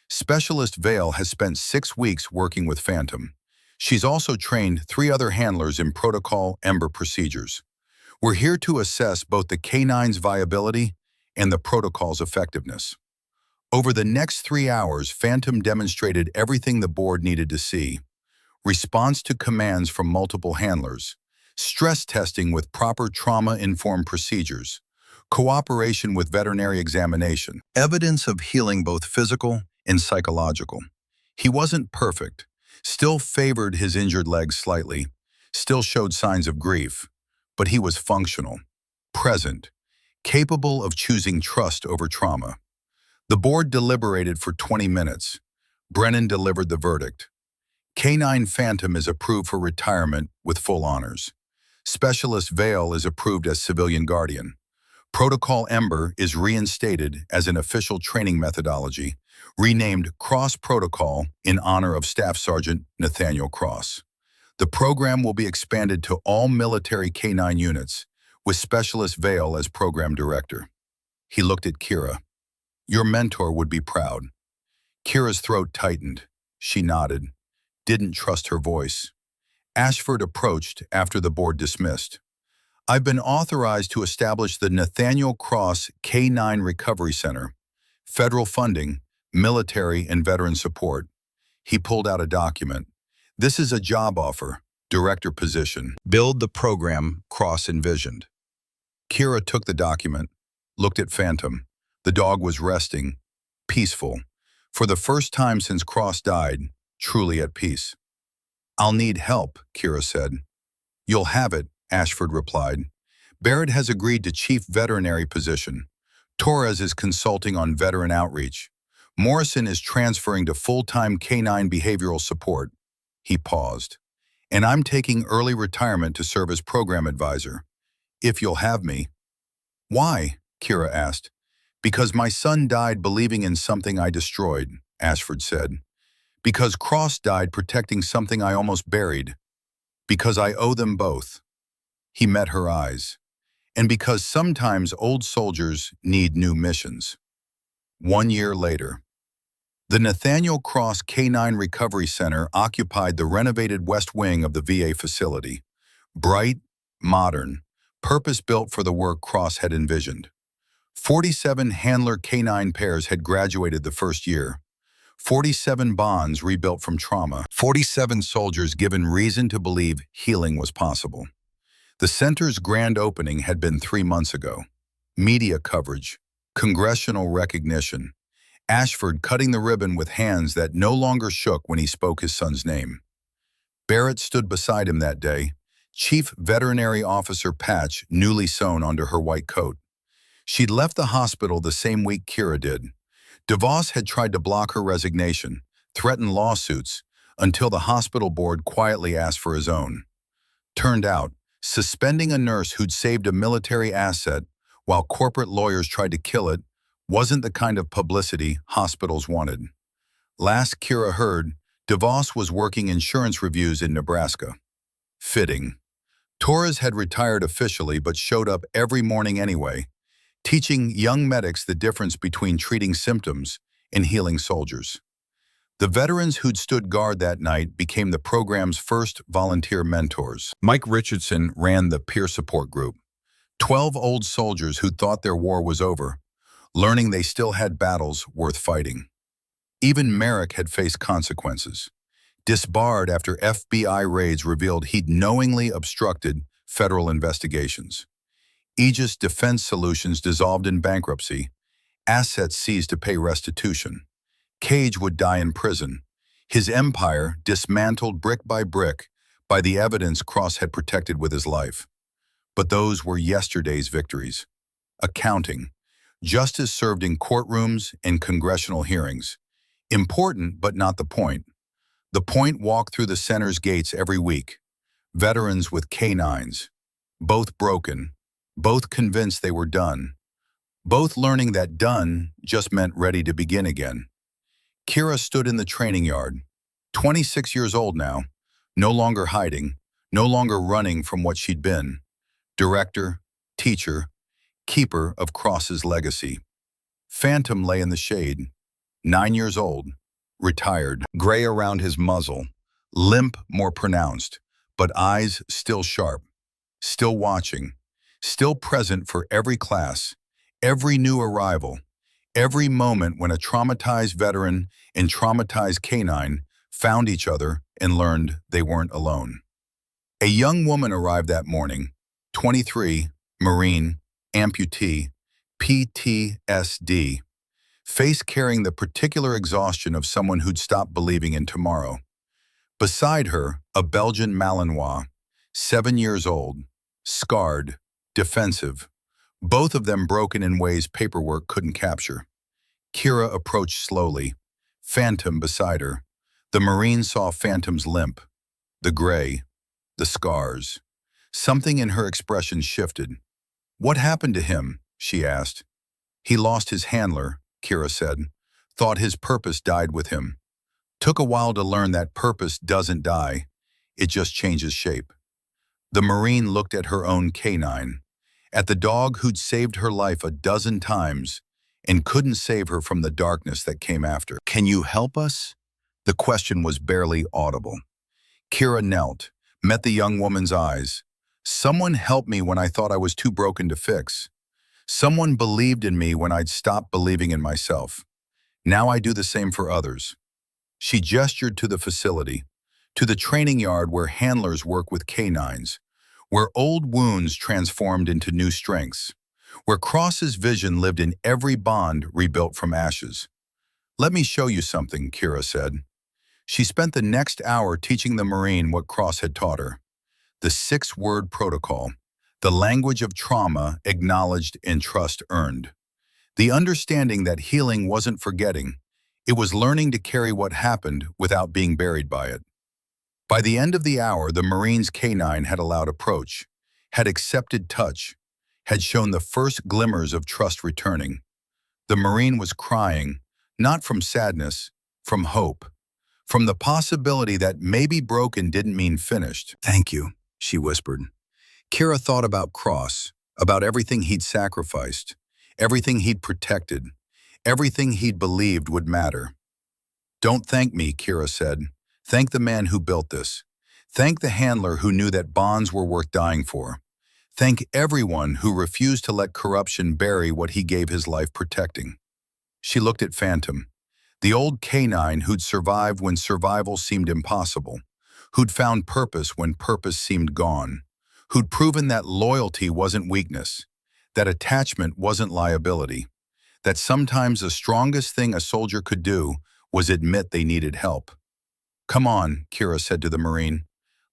Specialist Vale has spent 6 weeks working with Phantom. She's also trained 3 other handlers in protocol Ember procedures. We're here to assess both the K9's viability and the protocol's effectiveness. Over the next 3 hours, Phantom demonstrated everything the board needed to see. Response to commands from multiple handlers, stress testing with proper trauma-informed procedures, cooperation with veterinary examination, evidence of healing both physical and psychological. He wasn't perfect, still favored his injured leg slightly, still showed signs of grief, but he was functional, present, capable of choosing trust over trauma. The board deliberated for 20 minutes. Brennan delivered the verdict. K9 Phantom is approved for retirement with full honors. Specialist Vale is approved as civilian guardian. Protocol Ember is reinstated as an official training methodology, renamed Cross Protocol in honor of Staff Sergeant Nathaniel Cross. The program will be expanded to all military K9 units, with Specialist Vale as program director. He looked at Kira. Your mentor would be proud. Kira's throat tightened. She nodded, didn't trust her voice. Ashford approached after the board dismissed. I've been authorized to establish the Nathaniel Cross K-9 Recovery Center. Federal funding, military and veteran support. He pulled out a document. This is a job offer, director position. Build the program Cross envisioned. Kira took the document, looked at Phantom. The dog was resting, peaceful. For the first time since Cross died, truly at peace. I'll need help, Kira said. You'll have it, Ashford replied. Barrett has agreed to chief veterinary position. Torres is consulting on veteran outreach. Morrison is transferring to full-time K-9 behavioral support. He paused. And I'm taking early retirement to serve as program advisor. If you'll have me. Why? Kira asked. Because my son died believing in something I destroyed, Ashford said. Because Cross died protecting something I almost buried. Because I owe them both. He met her eyes. And because sometimes old soldiers need new missions. 1 year later. The Nathaniel Cross K-9 Recovery Center occupied the renovated west wing of the VA facility. Bright, modern, purpose-built for the work Cross had envisioned. 47 handler K-9 pairs had graduated the first year. 47 bonds rebuilt from trauma. 47 soldiers given reason to believe healing was possible. The center's grand opening had been 3 months ago. Media coverage, congressional recognition, Ashford cutting the ribbon with hands that no longer shook when he spoke his son's name. Barrett stood beside him that day, Chief Veterinary Officer patch newly sewn onto her white coat. She'd left the hospital the same week Kira did. DeVos had tried to block her resignation, threatened lawsuits, until the hospital board quietly asked for his own. Turned out, suspending a nurse who'd saved a military asset while corporate lawyers tried to kill it wasn't the kind of publicity hospitals wanted. Last Kira heard, DeVos was working insurance reviews in Nebraska. Fitting. Torres had retired officially but showed up every morning anyway, teaching young medics the difference between treating symptoms and healing soldiers. The veterans who'd stood guard that night became the program's first volunteer mentors. Mike Richardson ran the peer support group. 12 old soldiers who thought their war was over, learning they still had battles worth fighting. Even Merrick had faced consequences. Disbarred after FBI raids revealed he'd knowingly obstructed federal investigations. Aegis Defense Solutions dissolved in bankruptcy, assets seized to pay restitution. Cage would die in prison, his empire dismantled brick by the evidence Cross had protected with his life. But those were yesterday's victories. Accounting, justice served in courtrooms and congressional hearings. Important, but not the point. The point walked through the center's gates every week. Veterans with K-9s, both broken, both convinced they were done, both learning that done just meant ready to begin again. Kira stood in the training yard, 26 years old now, no longer hiding, no longer running from what she'd been. Director, teacher, keeper of Cross's legacy. Phantom lay in the shade, 9 years old, retired, gray around his muzzle, limp more pronounced, but eyes still sharp, still watching, still present for every class, every new arrival, every moment when a traumatized veteran and traumatized K-9 found each other and learned they weren't alone. A young woman arrived that morning, 23, Marine, amputee, PTSD, face carrying the particular exhaustion of someone who'd stopped believing in tomorrow. Beside her, a Belgian Malinois, 7 years old, scarred, defensive, both of them broken in ways paperwork couldn't capture. Kira approached slowly, Phantom beside her. The Marine saw Phantom's limp, the gray, the scars. Something in her expression shifted. What happened to him? She asked. He lost his handler, Kira said. Thought his purpose died with him. Took a while to learn that purpose doesn't die. It just changes shape. The Marine looked at her own K-9. at the dog who'd saved her life a dozen times and couldn't save her from the darkness that came after. "Can you help us?" The question was barely audible. Kira knelt, met the young woman's eyes. "Someone helped me when I thought I was too broken to fix. Someone believed in me when I'd stopped believing in myself. Now I do the same for others." She gestured to the facility, to the training yard where handlers work with canines, where old wounds transformed into new strengths, where Cross's vision lived in every bond rebuilt from ashes. "Let me show you something," Kira said. She spent the next hour teaching the Marine what Cross had taught her. The 6-word protocol, the language of trauma acknowledged and trust earned. The understanding that healing wasn't forgetting, it was learning to carry what happened without being buried by it. By the end of the hour, the Marine's canine had allowed approach, had accepted touch, had shown the first glimmers of trust returning. The Marine was crying, not from sadness, from hope, from the possibility that maybe broken didn't mean finished. "Thank you," she whispered. Kira thought about Cross, about everything he'd sacrificed, everything he'd protected, everything he'd believed would matter. "Don't thank me," Kira said. "Thank the man who built this. Thank the handler who knew that bonds were worth dying for. Thank everyone who refused to let corruption bury what he gave his life protecting." She looked at Phantom, the old canine who'd survived when survival seemed impossible, who'd found purpose when purpose seemed gone, who'd proven that loyalty wasn't weakness, that attachment wasn't liability, that sometimes the strongest thing a soldier could do was admit they needed help. "Come on," Kira said to the Marine.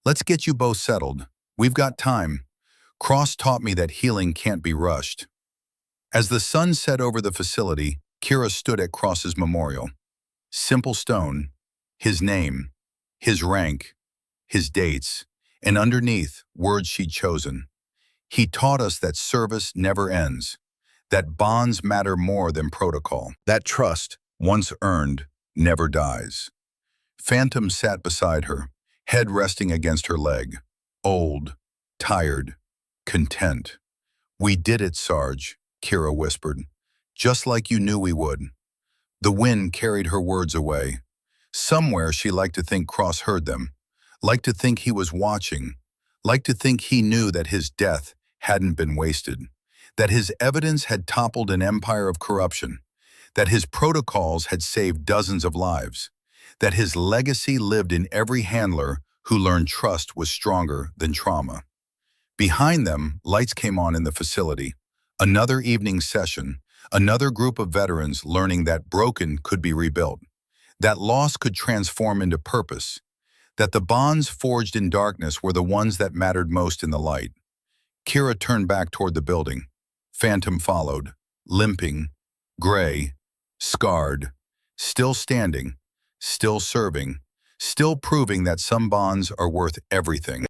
"Let's get you both settled. We've got time. Cross taught me that healing can't be rushed." As the sun set over the facility, Kira stood at Cross's memorial. Simple stone, his name, his rank, his dates, and underneath, words she'd chosen. "He taught us that service never ends, that bonds matter more than protocol, that trust, once earned, never dies." Phantom sat beside her, head resting against her leg, old, tired, content. "We did it, Sarge," Kira whispered, "just like you knew we would." The wind carried her words away. Somewhere she liked to think Cross heard them, liked to think he was watching, liked to think he knew that his death hadn't been wasted, that his evidence had toppled an empire of corruption, that his protocols had saved dozens of lives, that his legacy lived in every handler who learned trust was stronger than trauma. Behind them, lights came on in the facility. Another evening session, another group of veterans learning that broken could be rebuilt, that loss could transform into purpose, that the bonds forged in darkness were the ones that mattered most in the light. Kira turned back toward the building. Phantom followed, limping, gray, scarred, still standing, still serving, still proving that some bonds are worth everything.